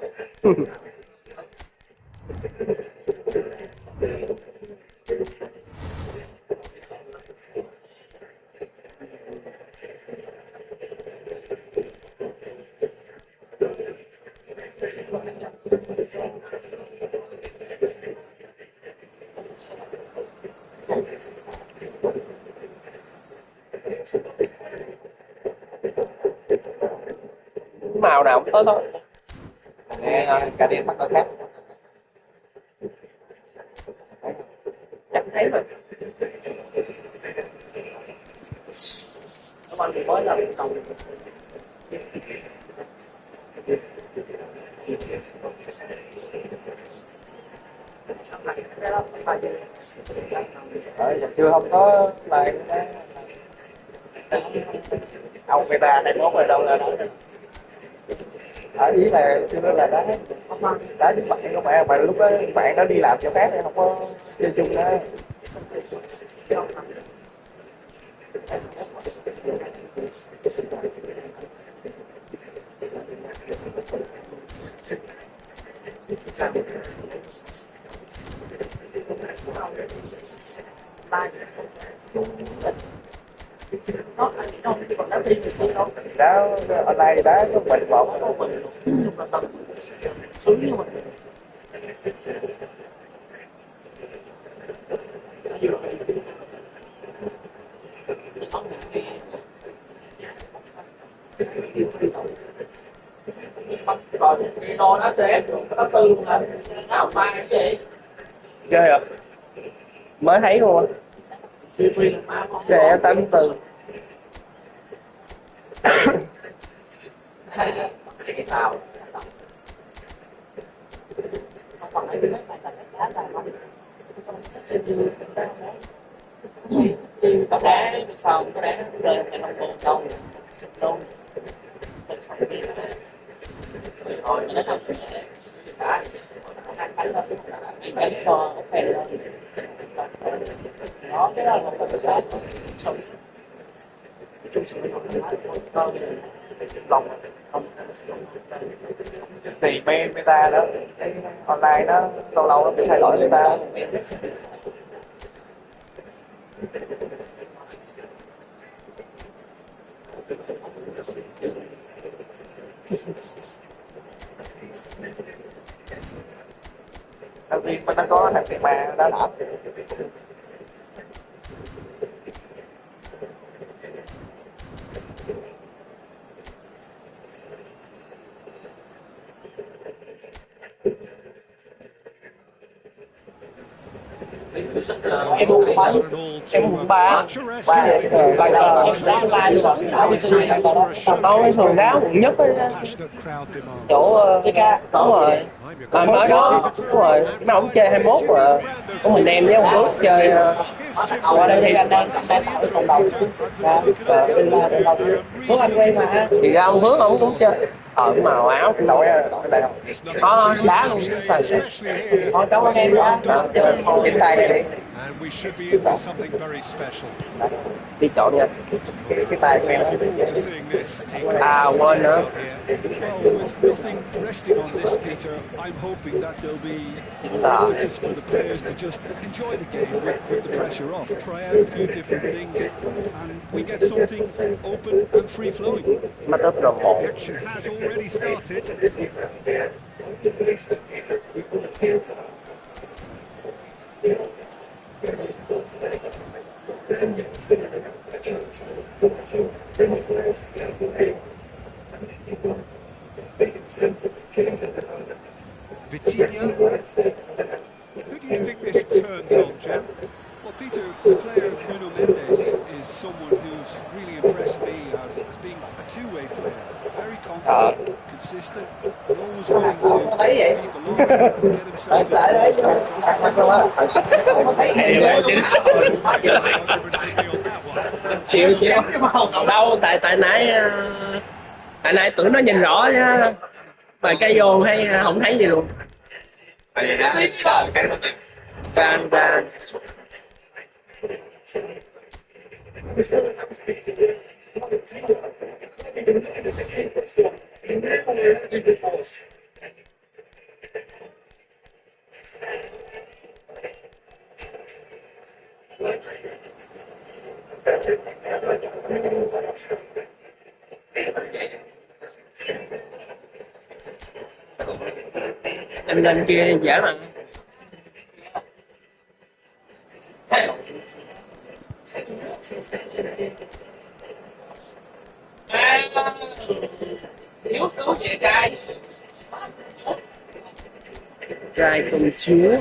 Màu nào cũng tới thôi. Cả đêm bắt đội khác. Chắc thấy mà. Các bạn thì mới là cầu Giờ xưa không có lại ông beta này mốt rồi đâu là đó. Ở ý là xưa là đá với bạn của mẹ mà lúc đó bạn đó đi làm chỗ khác không có chơi chung đó. Đá online đá có mình một sướng như mình. Còn cái đồ nó sẽ nó tư luôn hả? Áo pha cái gì? Ghê à? Mới thấy luôn á. Xe 84. Cái sao? Còn cái mấy bài là đá là nó sẽ như Có đá sau có đá rơi cái nông cồn đâu luôn. Rồi nó làm cả cái cho phèn lên nó cái đó là một cái sống Trung Sự lòng thì meta đó, cái online đó lâu lâu nó bị thay đổi meta. Đầu tiên mình nó có thằng tiền ma đó đỏ. em mua mấy Em mùng ba. ba Ba cờ. em đá online luôn rồi đá PC hay cờ đó Tôi thường đá quận nhất á, chỗ CK đúng rồi. Mà ở đó đúng rồi, mấy ông chơi 21 mà có mình em với ông Phước chơi qua đây thì anh đang tạo cái cộng đồng ra đưa ra Phước anh quen mà thì ra ông Phước ông cũng chơi ở màu áo cũng đội đại học đá luôn sàn thôi cảm ơn em đã hiện tay này đi And we should be in for something very special. đi chọn nha. cái tay của em Looking forward to seeing this. Quên nữa. Well, with nothing resting on this, Peter, I'm hoping that there'll be more impetus for the players to just enjoy the game with the pressure off, try out a few different things, and we get something open and free-flowing. Mắt ướp đồng hồ. The action has already started. Vitinha. Who do you think this turns on, Jim? Well, Peter, the player Nuno Mendes is someone who's really impressed me as being a two-way player. Very confident, consistent, and always willing to keep the line and get himself Chịu đâu tại nãy tưởng nó nhìn rõ chứ mà cây vô hay không thấy gì luôn. Can em lên kia dễ mà. Thiếu về trai công chúa.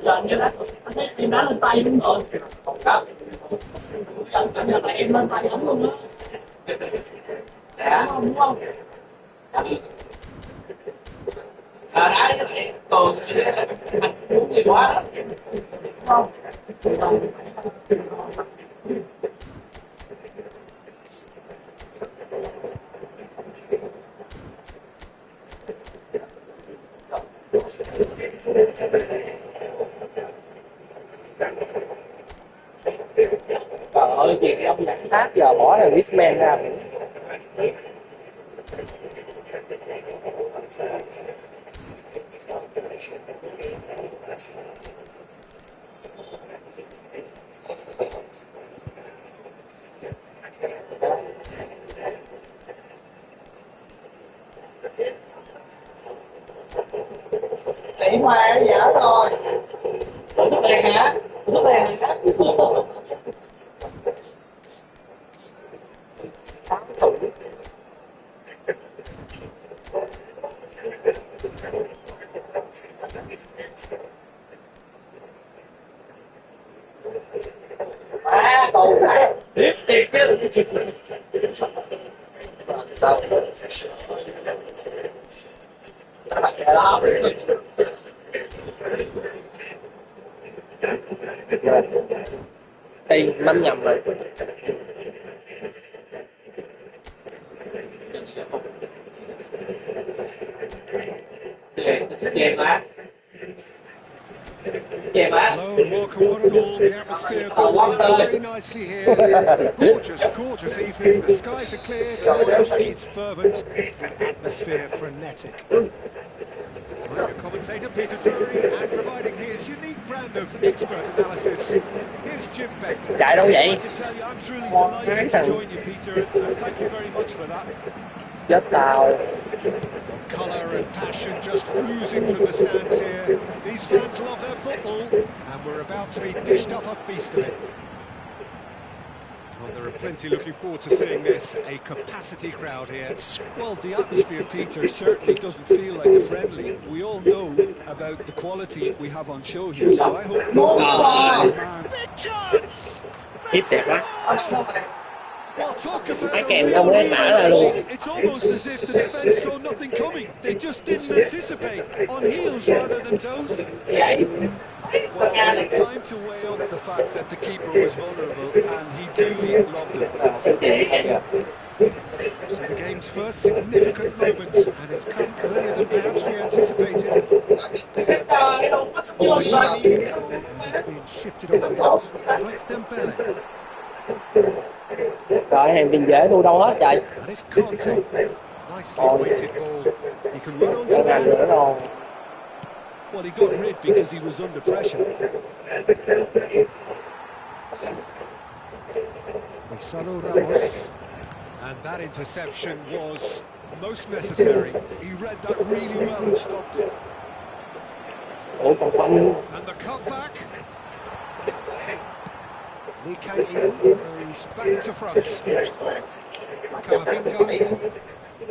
giờ như đó anh thấy em đá lên tay đúng rồi đó cảm nhận là em lên tay lắm luôn á đúng không đá cái này còn anh uống gì quá đó không Trời ơi, chuyện cái ông nhặt tháp giờ bỏ là Wisman ra. chị Hoa dở rồi thuốc đèn hả thuốc đèn hả cầu tiếp chứ sao đó Đây bấm nhầm rồi. Hello, welcome one and all. The atmosphere building very nicely here. Gorgeous, gorgeous evening. The skies are clear, the audience is fervent, the atmosphere frenetic. Kind of commentator Peter Drury and providing his unique brand of expert analysis. Here's Jim Begley. Chạy đâu I vậy? can tell you, I'm truly delighted to join you, Peter, and thank you very much for that. Chết tao. Colour and passion just oozing from the stands here. These fans love their football, and we're about to be dished up a feast of it. Well, there are plenty looking forward to seeing this, a capacity crowd here. Well, the atmosphere, Peter, certainly doesn't feel like a friendly. We all know about the quality we have on show here, so I hope... Big chance! Tiếp đẹp quá. Well, talk about Mấy a kèm real đâu hết mã ra luôn. It's almost as if the defence saw nothing coming. They just didn't anticipate, on heels rather than toes. Well, they had time to weigh up the fact that the keeper was vulnerable, and he duly loved it. So the game's first significant moment, and it's come earlier than perhaps we anticipated. And it's been shifted off the out. It's Dembele. Rồi hàng tiền dễ tôi đâu hết trời. And it's Conte. Nicely weighted ball. He can run onto Ngàn that. nữa rồi. Well, he got rid because he was under pressure. Gonzalo Ramos. And that interception was most necessary. He read that really well and stopped it. Ủa còn không. And the cutback. Lee Kang-il goes back to front. Camavinga.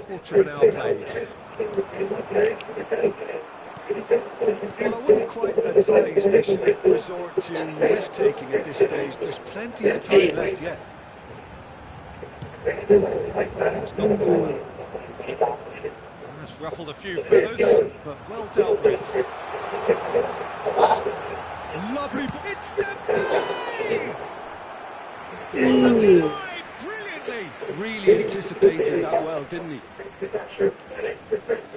Quarter of an hour played. Well, I wouldn't quite advise they should resort to risk-taking at this stage. There's plenty of time left yet. That's ruffled a few feathers, but well dealt with. Lovely, it's Dembele! Brilliantly! Really anticipated that well, didn't he?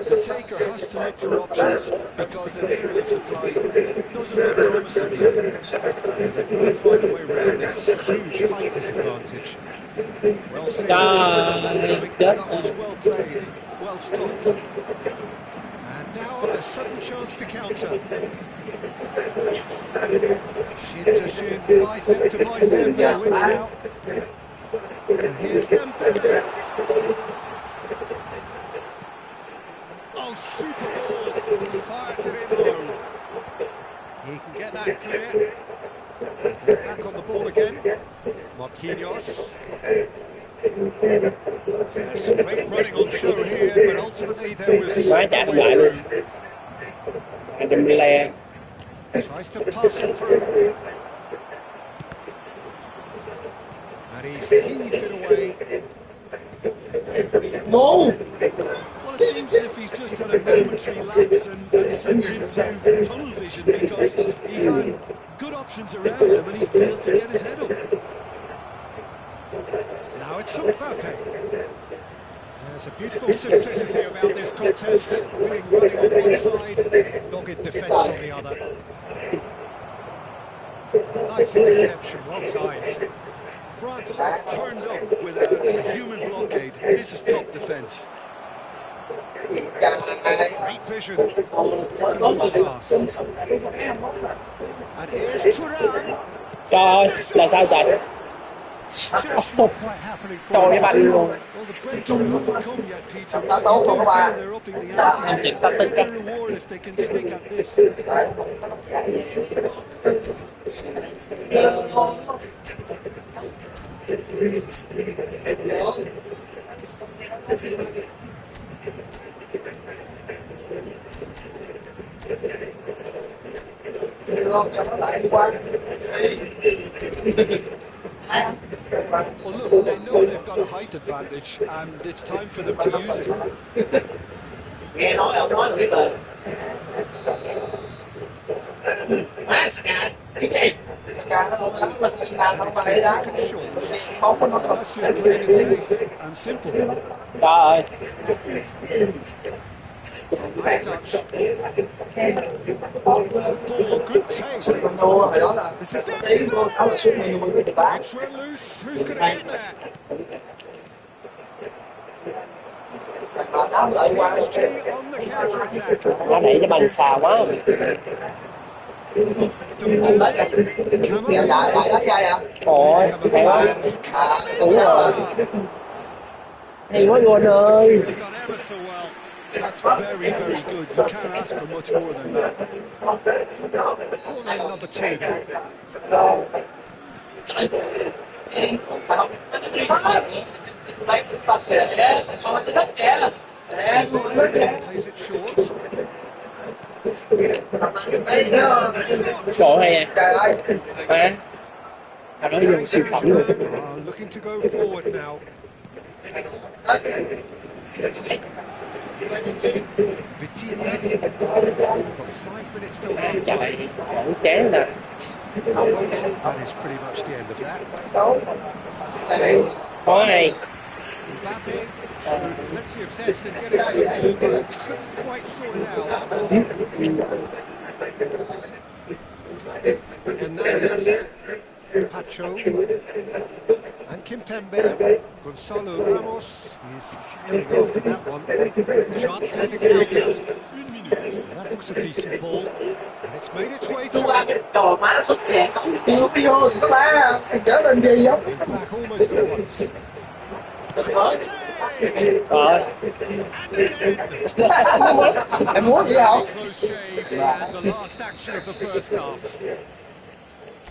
The taker has to look for options because an aerial supply doesn't look promising here. They've got to find a way around this huge height disadvantage. Well seen. That was well played, well stopped. And now a sudden chance to counter. Shin to shin, bicep to bicep, they're wins now. And here's Dembele. Oh, super ball! Fires it in low. He can get that clear. Back on the ball again. Marquinhos. There's some great running on show here, but ultimately there was Quá chạy no không way lại luôn. through. Dembele. Tries to pass it through. And he's heaved it away. No! Well, it seems as if he's just had a momentary lapse and slipped into tunnel vision because he had good options around him and he failed to get his head up. Now it's Mbappe. There's a beautiful simplicity about this contest. Willing running on one side, dogged defence on the other. Nice interception, well timed. France turned up with a human blockade. This is top defence. Great vision. It's a pretty loose pass. And here's Thuram. Trời ơi, là sao trời? Just not quite happening for Trời ơi him. banh luôn. Well, the breakthrough hasn't come yet, Peter. But I do feel they're upping the ante. Em chỉ tắt tất cả. Big reward if they can stick at this. Well, look, they know they've got a height advantage, and it's time for them to use it. Nghe nói ông nói là biết lời. Má scan, cái gì? Scan nó không lắm, mình scan không phải đá. Bóng của nó không. That's just playing it safe and simple. Trời ơi. Nice touch. Good ball, good take. Mình thua hồi đó là tiếng củaเขาlà sút mình mới được đá. It's run loose. Who's going to get there? PSG on the counter-attack. Nó đẩy cho bàn xa quá. Dembele, Ôi, hay quá. Đúng rồi. Hay quá Gon ơi. They've done ever so well. That's very, very good. You can't ask for much more than that. Corner number 2. Plays it short. Chỗ hay à? Hả? Nó dùng siêu phẩm luôn. Looking to go forward now. Vitinha. Got 5 minutes till half Trời, time. chẳng chán nè. That is pretty much the end of that. Khó hay. Mbappe showed plenty of zest in getting to the ball, but couldn't quite sort it out. Hernandez, Pacho, and Kimpembe. Gonzalo Ramos is handing off to that one. Chance here to counter. That looks a decent ball, and it's made its way through. Trời má xuất vàng sống Vô rồi các bạn, trở nên gì giống Back almost at once. Rồi. em muốn gì không? Close shave and the last action of the first half.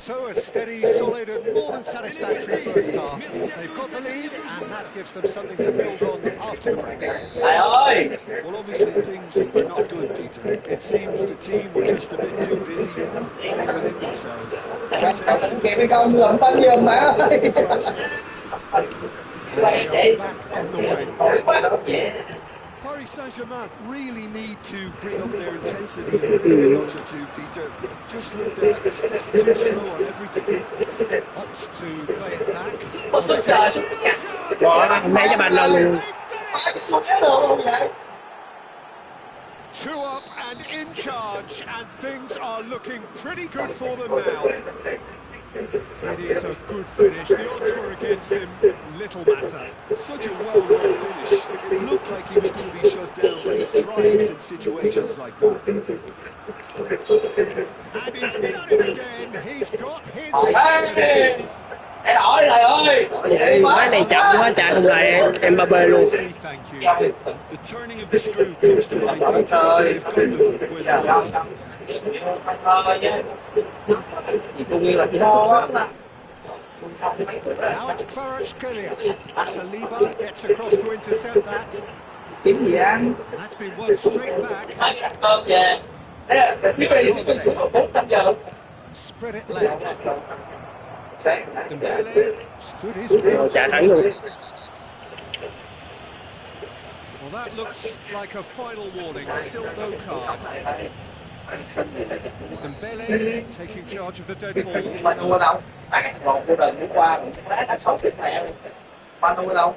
So a steady, solid and more than satisfactory first half. They've got the lead and that gives them something to build on after the break. Trời ơi. Well, obviously things are not good, Peter. It seems the team were just a bit too busy playing within themselves. Kịp hay không làm tăng nhiều mà ơi. Back on the way. Paris Saint-Germain really need to bring up their intensity a notch or two, Peter. Just looked a step too slow on everything. Opts to play it back. Có xuất trời xuất vàng. Đó, hôm nay cho bàn lần luôn. Không kéo được không vậy? 2 up and in charge, and things are looking pretty good for them now. It is a good finish. The odds were against him. Little matter. Such a well-run finish. It looked like he was going to be shut down, but he thrives in situations like that. And he's done it again. He's got his. Để đổi rồi ơi. Má này chậm quá chạy không lại Mbappe luôn. Say thank you. The turning of the screw comes to mind, Peter. They've got them where they want them. Now it's Kvaratskhelia. Saliba gets across to intercept that. Kiếm gì ăn? That's been won straight back. Hai cái cơm về. Đấy là xí về xuống 400 giờ luôn. Spread it left. Dembele stood his Rồi ground. chạy thẳng luôn. Well, that looks like a final warning. Still no card. Dembele taking charge of the dead ball. Ba đua đâu? Hai cái thằng của đời hôm qua cũng đá đã 6 tiếng mẹ luôn. Ba đua đâu?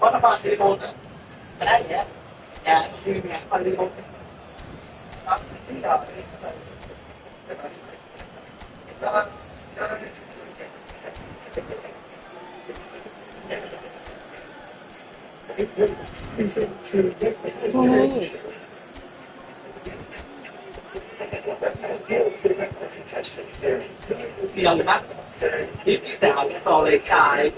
Có nó ba silicon nữa. Cái đá vậy á. Nhà xuyên nhà ba silicon. Đó, chính là Khi ông mắt tiếp đạo so lấy cái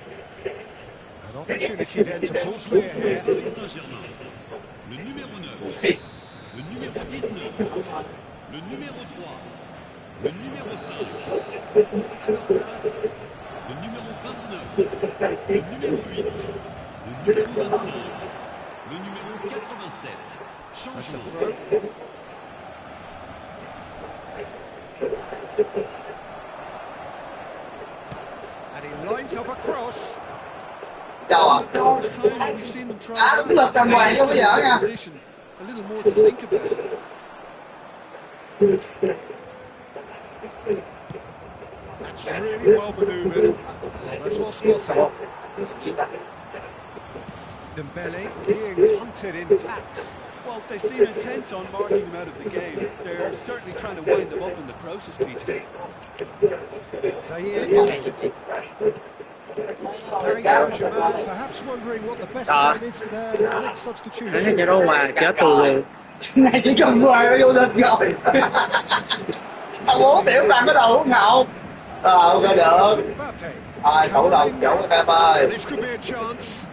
An opportunity then to pull clear here. Le numéro 9, le numéro 19, le numéro 3, le numéro 5, le numéro 29, le numéro 8, le numéro 25, le numéro 87. That's a Changement. throw. And he lines up a cross. Chào The first time we've seen them try À, that. đúng là trầm hoài cho bây giờ nha. Position. A little more to think about. That's really well manoeuvred. That's well spotted. Dembele being hunted in packs. Well, they seem intent on marking him out of the game. They're certainly trying to wind him up in the process, Peter. Zaire. Paris Saint-Germain perhaps wondering what the best time is for their next Thấy substitution. cho nó hòa trả thù liền. Này chỉ cần hoài là vô địch rồi. Tao 4 điểm bằng cái đầu của Ngậu. Ok được. Mbappe. Thủ đồng chỗ các em ơi. This could be a chance.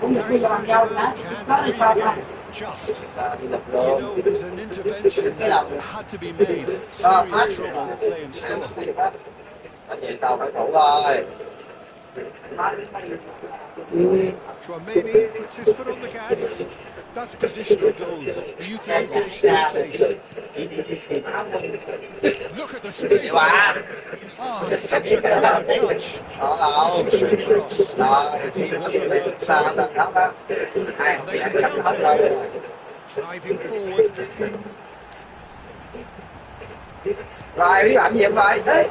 Cũng được Paris đi làm nhau Saint-Germain đó. can Nó là sao ta? just. You know, it was an intervention that had to be made. Serious trouble playing still. Tại vì tao phải thủ thôi. Chouameni puts his foot on the gas. That's positional goals, the utilisation of space. Look at the space. Oh, such a clever touch. Đâu. Shane Cross. Rồi, thì nó sẽ đi xa hơn đó đó. Ai They chạy can chắc hết counter. rồi. Driving forward. Rồi, biết làm gì không rồi? Ê.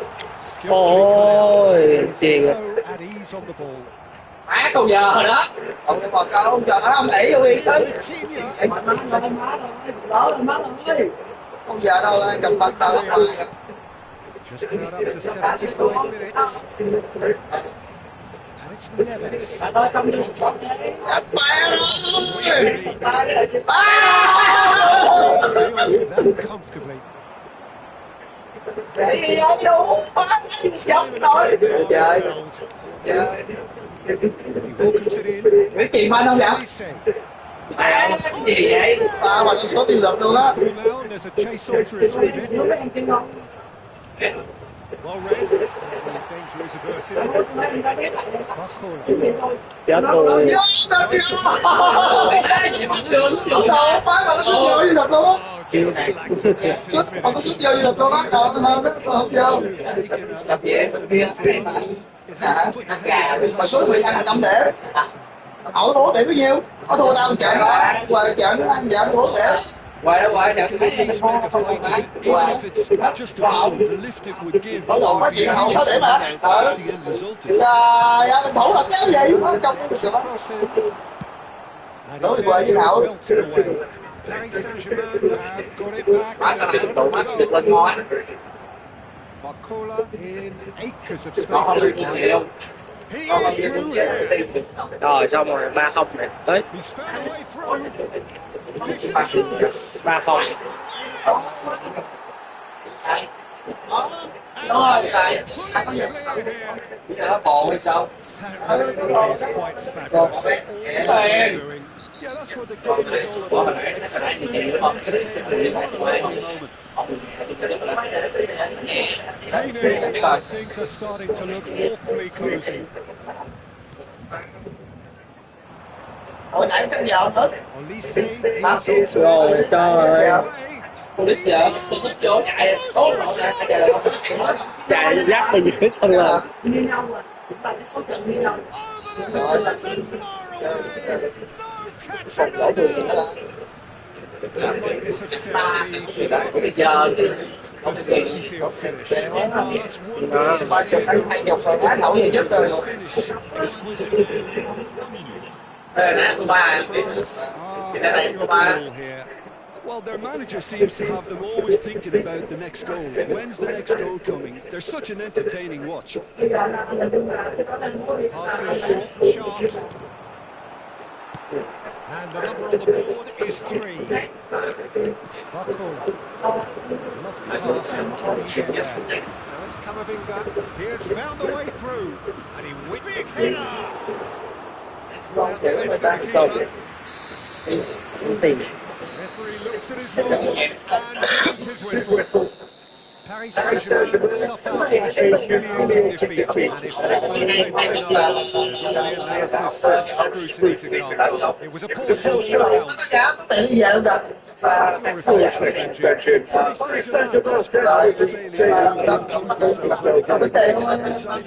Skillfully Ôi, tiền so à. at ease on the ball. Má câu giờ rồi đó. Còn cái một câu giờ nó không đẩy vô đi tới. Vitinha. Má rồi, má rồi. Đó rồi, má rồi. Không giờ đâu là cầm bật tao lại. Just about up to 75 minutes. And it's Neves. Đã tới xong đi. Đẹp bé rồi. Deals with that comfortably. Để đi vô đủ. Dốc rồi. Trời. Trời. He welcomes it in. Biết gì mà không vậy? Olise. Má cái gì vậy? Tao mà nó số đi lượt luôn á. Ball now, and there's a chase on to retrieve it. Nếu mấy em chơi ngon. Well read. The danger is averted. Mấy em ra biết lại đây. Barcola. Cái gì thôi. Trả thù. Vô đâu kìa. Đâu má mà nó xuất vô đi lượt luôn á. Oh, just like that. Xuất mà nó xuất vô đi lượt luôn á. Còn hơn đó không vô. Gặp gì em kia em mà. Hả? Mà số 15 là 5 điểm. Hỏi 4 điểm bao nhiêu? Có thua tao chợ đó. Qua chợ nó ăn chợ 4 điểm. Quay đó quay chặt lấy. He's meant to fight it, even if it's just about the lift it would give. Có đồ có chuyện không có điểm hả? The end result is. Trời ơi, mình thủ làm cháu gì? Nó trong cái sự đó. Cross in. And Lỗi it's quậy với Hậu. belted away. Paris Saint-Germain have got it back. Má sao lại tụ má được lên ngon. Barcola in acres of Nó không được space. nhiều. He Nó không is được through nhiều. here. Rồi xong rồi 3-0 này. Tới He's found a way through. Decent chance. 3-0. Rồi lại. Clear here. Nó bồ hay sao? That really is quite fabulous. All they're doing. Yeah, that's what the game is all about. Excitement and entertainment. What a lovely moment. 3-0, and things are starting to look awfully cosy. Hồi nãy canh giờ hết. Olise is on to Rồi it. trời. Biết giờ tôi sắp vô chạy. Tốt rồi nè. Bây giờ là không có chuyện hết. Chạy dắt từ dưới sân lên. Như nhau rồi. Chúng ta cái số trận như nhau. Over the fence and far away. No Phòng catching lỗ up 10 vậy now. đó. The lightness of step. Bây giờ thì The certainty of finish. Đẹp quá. Oh, that's wonderful. 30 đánh 20 rồi quá thấu gì giúp tôi. Finish exquisitely. đây là thứ ba. France are having a ball here. Well, their manager seems to have them always thinking about the next goal. When's the next goal coming? They're such an entertaining watch. Bây giờ là cái có đang mua đi. Passes short, sharp. And the number on the board is 3. Barcola. Lovely pass from Kenny there. Now it's Camavinga. He has found the way through. And he whipped big header. Con chữ người ta. Xong. Tiền. Referee looks at his watch and blows his whistle. Paris Saint-Germain suffer a humiliating defeat. And if that was played by another, there's only analysis and scrutiny to come. It was a poor show for Nó now. có giá, có tiền gì vậy không được. reflections then, Jim. Paris Saint-Germain desperately failing to impose themselves on the game.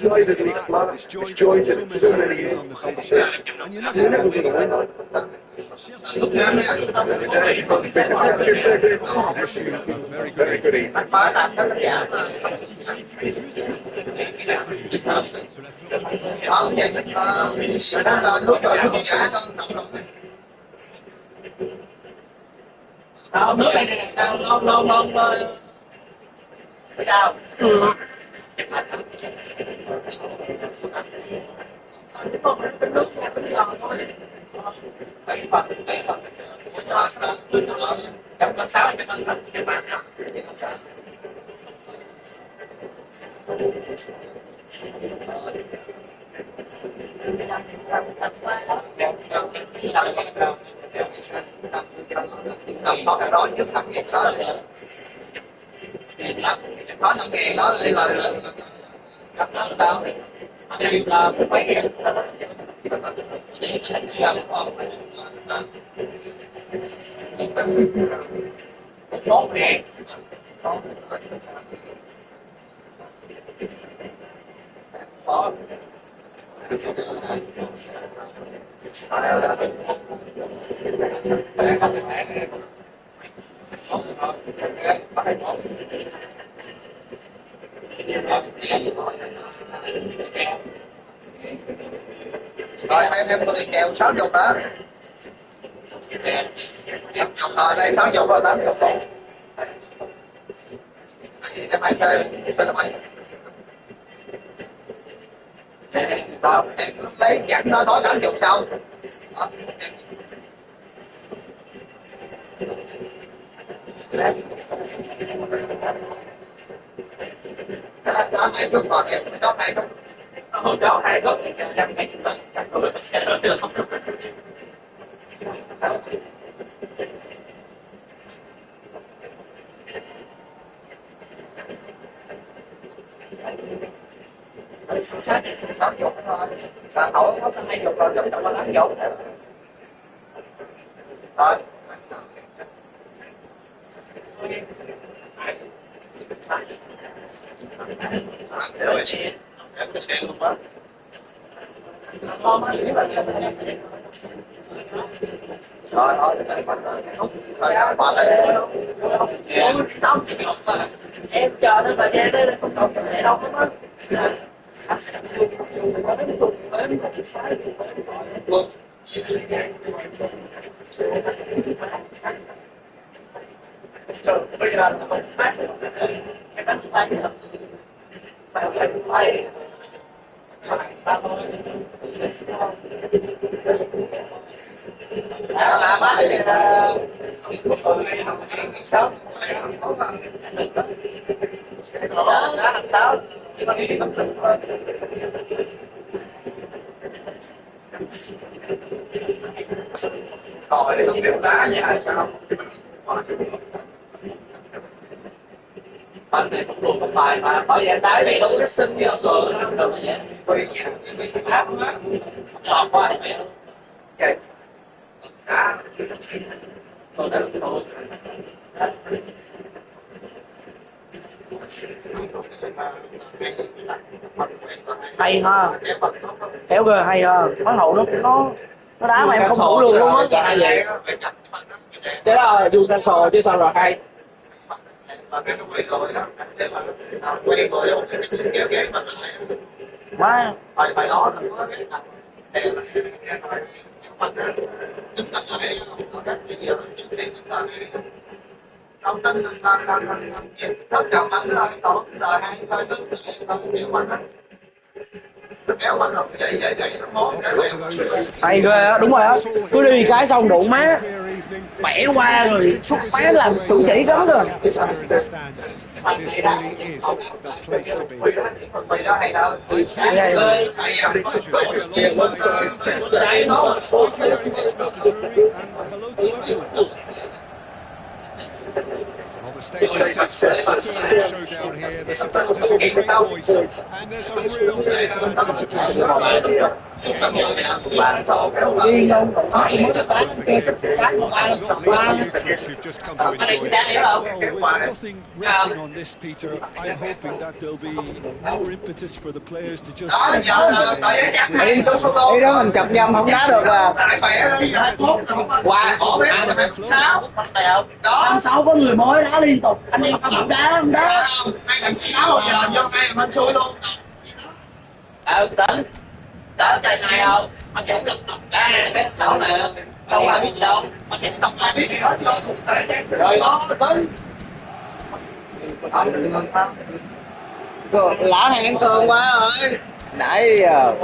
Decidedly flat, disjointed in so many areas on the pitch, and you're never going to win. To wish you a very good evening. Nước này nè, ngon sao? Có cái đó trước tập việc đó nói 5.000 đó là gặp đó tao đây là mấy ngàn số ngàn rồi em có tiền kèo 60 đó rồi đây 60 rồi 80 em hãy chơi đó em cứ lấy chẵn nó nói 80 sau đó 20 rồi em có 20 không cho 20 thì em ngay chính xác sáu chục thôi, xã hội nó sẽ 20 rồi, chúng ta có 8 chục rồi. Em cái xe luôn đó. Rồi thôi, thôi áo bỏ đây. Em chờ nó thời gian đây không còn cái đâu hết. Bây giờ mình phát em đánh tay được phải tay ta thôi làm á thì sáu đó làm sao chỉ bằng cái tâm sự thôi rồi không biết đá nhà sao bạn này cũng luôn không phải mà bởi vậy đá này đâu có sinh giờ rồi nó đâu vậy vì áp quá lọt qua thì vậy đá rồi đó rồi hay ha kéo cơ hay ha phán hậu nó đá mà em không thủ được luôn á cái đó là dùng tan sò chứ sao là hay má phải đó thông tin tất cả mạnh rồi tổ giờ hay thôi kéo mạnh á kéo mạnh rồi vậy nó món hay ghê á đúng rồi á cứ đi cái xong đụng má bẻ qua rồi xúc má làm chủ chỉ cấm rồi Well, the stage is set for a stirring showdown here. The supporters in great voice, and there's a real sense of anticipation. Game on. Điên không? Tụi nó mới A bán perfect kia game for cái all một ba parties, sập not least ba. the neutrals who've just come to enjoy it. Well, with nothing resting on this, Peter, I'm hoping that there'll be more impetus for the players to just Đó, giờ là tại chắc phải đi số tô. Ý đó mình chọc nhầm không đá được à. Tại khỏe đi, 21 qua bỏ bếp là 26. Đó. 26 có người mới đá liên tục. Anh em chịu đá không đá? Không, hai thằng đá bao giờ vô hai thằng hên xui luôn. Tính tới trận này không mà chẳng được đọc cái này đâu nè, đâu ai biết đâu mà chẳng đọc ai biết hết rồi đó tính lỡ hẹn cường quá rồi nãy giờ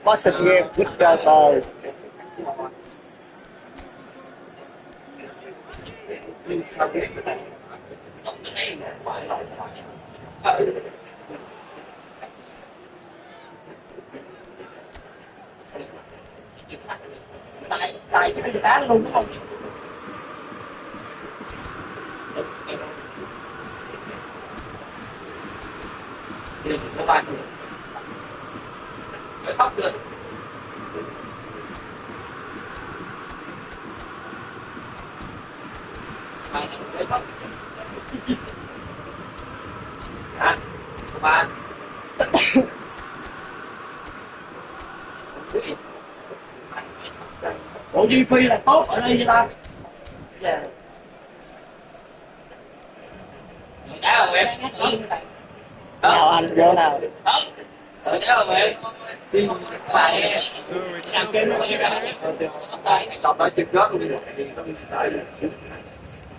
Boxing game Victor. Tại cái đá luôn đúng không? các bạn tóc được ba Bộ chi phi là tốt ở đây vậy ta? đá vào em nào anh vô nào đá vào em đi phải So it's làm now cái to nó như Rossi. vậy tập lại chụp gớt luôn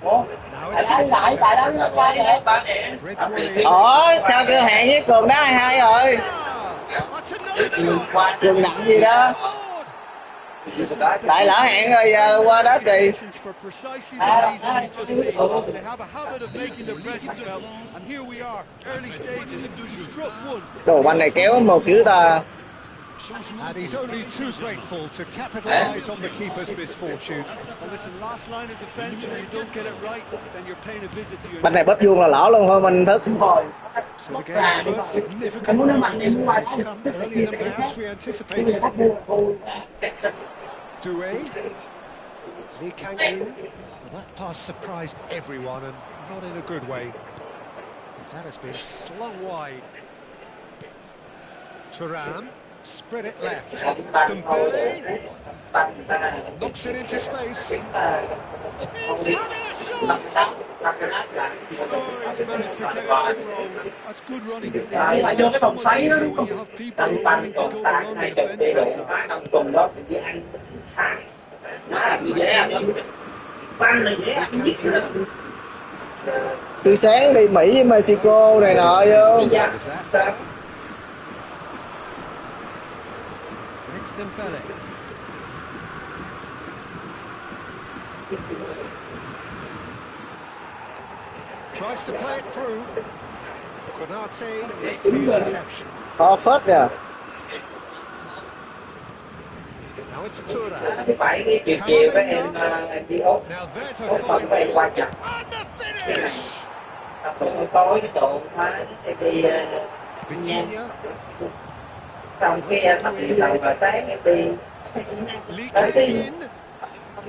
Now it's Tại đó Fred's one in. ủa sao kêu hẹn với cường đá 22 rồi That's another chance. cường nặng gì đó tại lỡ hẹn rồi giờ qua đó kỳ For precisely the reason you've just seen. They have a habit of making their presence felt, and here we are, early stages. He struck one. đồ banh này kéo một chữ ta And he's only too grateful to capitalise on the keeper's misfortune. Well, listen, last line of defence, if you don't get it right, then you're paying a visit to your banh này bóp vuông là lỗ luôn thôi mình thức So the game's first significant Anh muốn nói mạnh em muốn has ngoài come cái sự earlier kia than sẽ perhaps we cái anticipated. người bắt buộc thôi. Due. Lee Kang In. Well, that pass surprised everyone and not in a good way. That has been slung wide. Thuram. Spread it left. Dembele. Knocks it into space. He's having a shot! Oh, he's managed to get it all wrong. That's good running. Lại vô cái vòng xoáy đó đúng When không? you have people who are willing to go beyond the defence like that. từ sáng đi Mỹ với Mexico này nọ vô Was that? And it's Dembele. Tries to play it through. Konate makes the interception. khó phết kìa Now it's Thuram. phải cái chuyện kia với em đi ốp Now there's a ốp phần fine về ball. quan trọng And the finish! tối cái chỗ thái đi Vitinha. xong kia thấp đi đầu và sáng em đi Lee Kang In.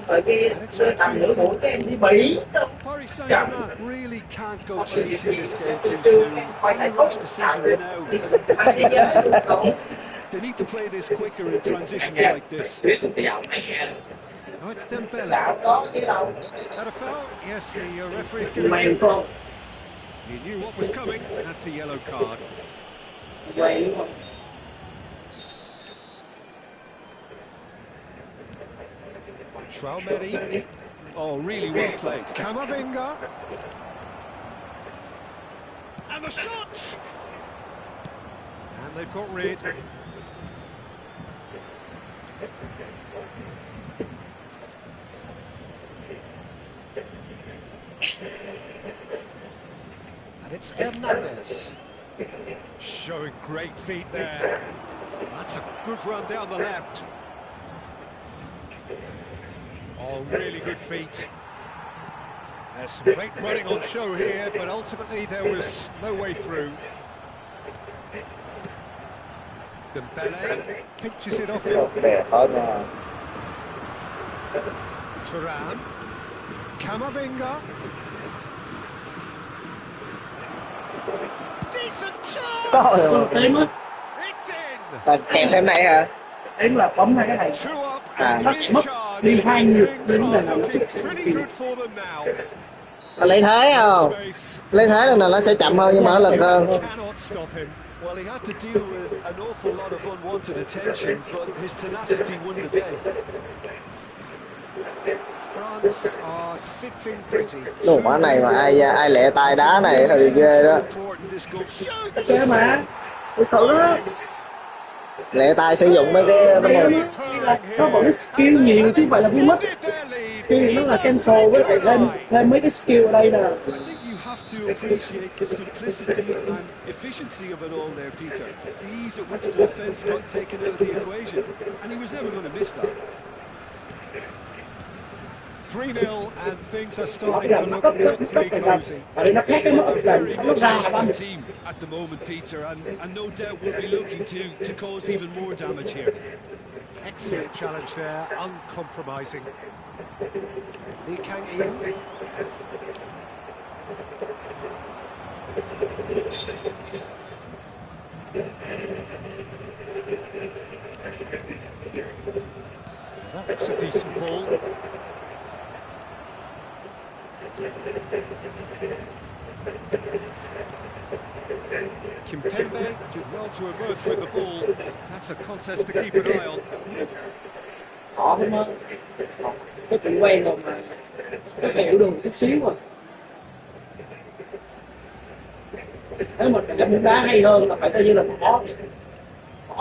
rồi cái tầm nửa buổi cái em đi Mỹ Paris Saint-Germain really can't go chasing this game too soon. Any rash decisions now. They need to play this quicker in transitions like this. Now it's Dembele. Had a foul? Yes, the referee's giving it. He knew what was coming. That's a yellow card. Traumeri. Oh, really well played. Camavinga. And the shot! And they've got rid. And it's Hernandez. Showing great feet there. That's a good run down the left. Oh, really good feet. There's some great running on show here, but ultimately there was no way through. Dembele pinches it off him. Thuram. Camavinga. Decent chance! Sao tím á? It's in! Là kèm thêm này hả? Tím là bấm hai cái này. Two up À, and nó in sẽ mất charge. đi hai nhịp Things đến là are nó looking sẽ pretty good for them now. Là lấy thế không? Space. Lấy thế là nó sẽ chậm hơn nhưng mà nó lực hơn. Cannot stop him. Well, he had to deal with an awful lot of unwanted attention, but his tenacity won the day. France are sitting pretty. Đồ quả này mà ai lẹ tay đá này thì ghê đó. ok mà thực sự đó Lẹ tay sử dụng mấy cái đúng không? nó vẫn skill nhiều chứ không phải là biến mất. Skill nó là cancel với lại thêm mấy cái skill ở đây nè. I think you have to appreciate the simplicity and efficiency of it all there, Peter. The ease at which the defence got taken out of the equation, and he was never going to miss that. 3-0 and things are Nó starting cái to nó look cấp awfully cái sao cozy. ở đây nó khác cái nó ấp lần Very nó much ra an là banh. active team at the moment, Peter, and no doubt will be looking to cause even more damage here. Excellent challenge there, uncompromising. Lee Kang-in. That looks a decent ball. Kimpembe did well to emerge with the ball. That's a contest to keep an eye on. Họ không cái chuyện quen rồi mà cái hiểu được chút xíu rồi. Nếu mà trận bóng đá hay hơn là phải coi như là bỏ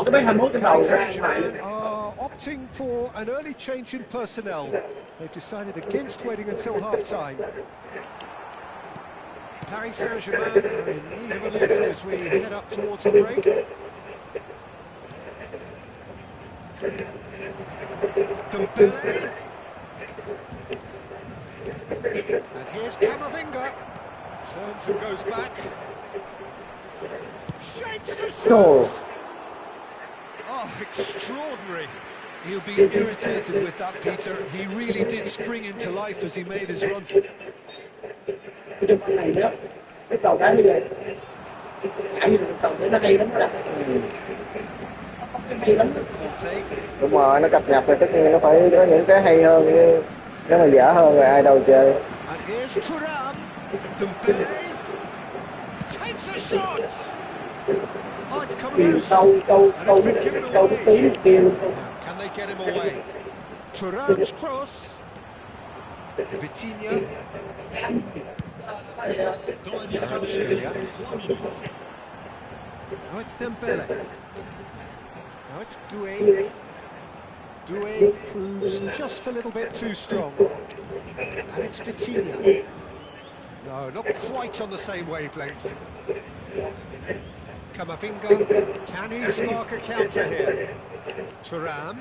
cái bán 21 cái đầu Paris ra ngoài. Saint-Germain are opting for an early change in personnel. They've decided against waiting until half-time. Paris Saint-Germain are in need of a lift as we head up towards the break. Dembele. And here's Camavinga. Turns and goes back. Shapes to shoot. Oh, extraordinary. He'll be irritated with that, Peter. He really did spring into life as he made his run. Cái trận bóng này nữa cái cầu đá như vậy cảm như là cầu để nó hay lắm đó. Nó hay lắm. Conte. Đúng rồi, nó cập nhật thì tất nhiên nó phải có những cái hay hơn chứ. Nếu mà dở hơn rồi ai đâu chơi. And here's Thuram. Dembele takes a shot. Oh, it's come Kiều loose. câu And it's been given câu away. tí một kia luôn. Now, can they get him away? Thuram's cross. Vitinha. Temps additionnel, Scalia. 3 minutes. Now it's Dembele. Now it's Doué. Doué proves just a little bit too strong. And it's Vitinha. No, not quite on the same wavelength. Camavinga. Can he spark a counter here? Thuram.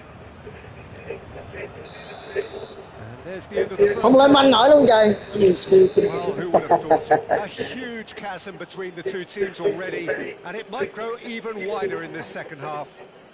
And there's the end of the first Không lên half. banh nổi luôn trời. Nhiều skill. Well, who would have thought it? A huge chasm between the two teams already, and it might grow even wider in this second half.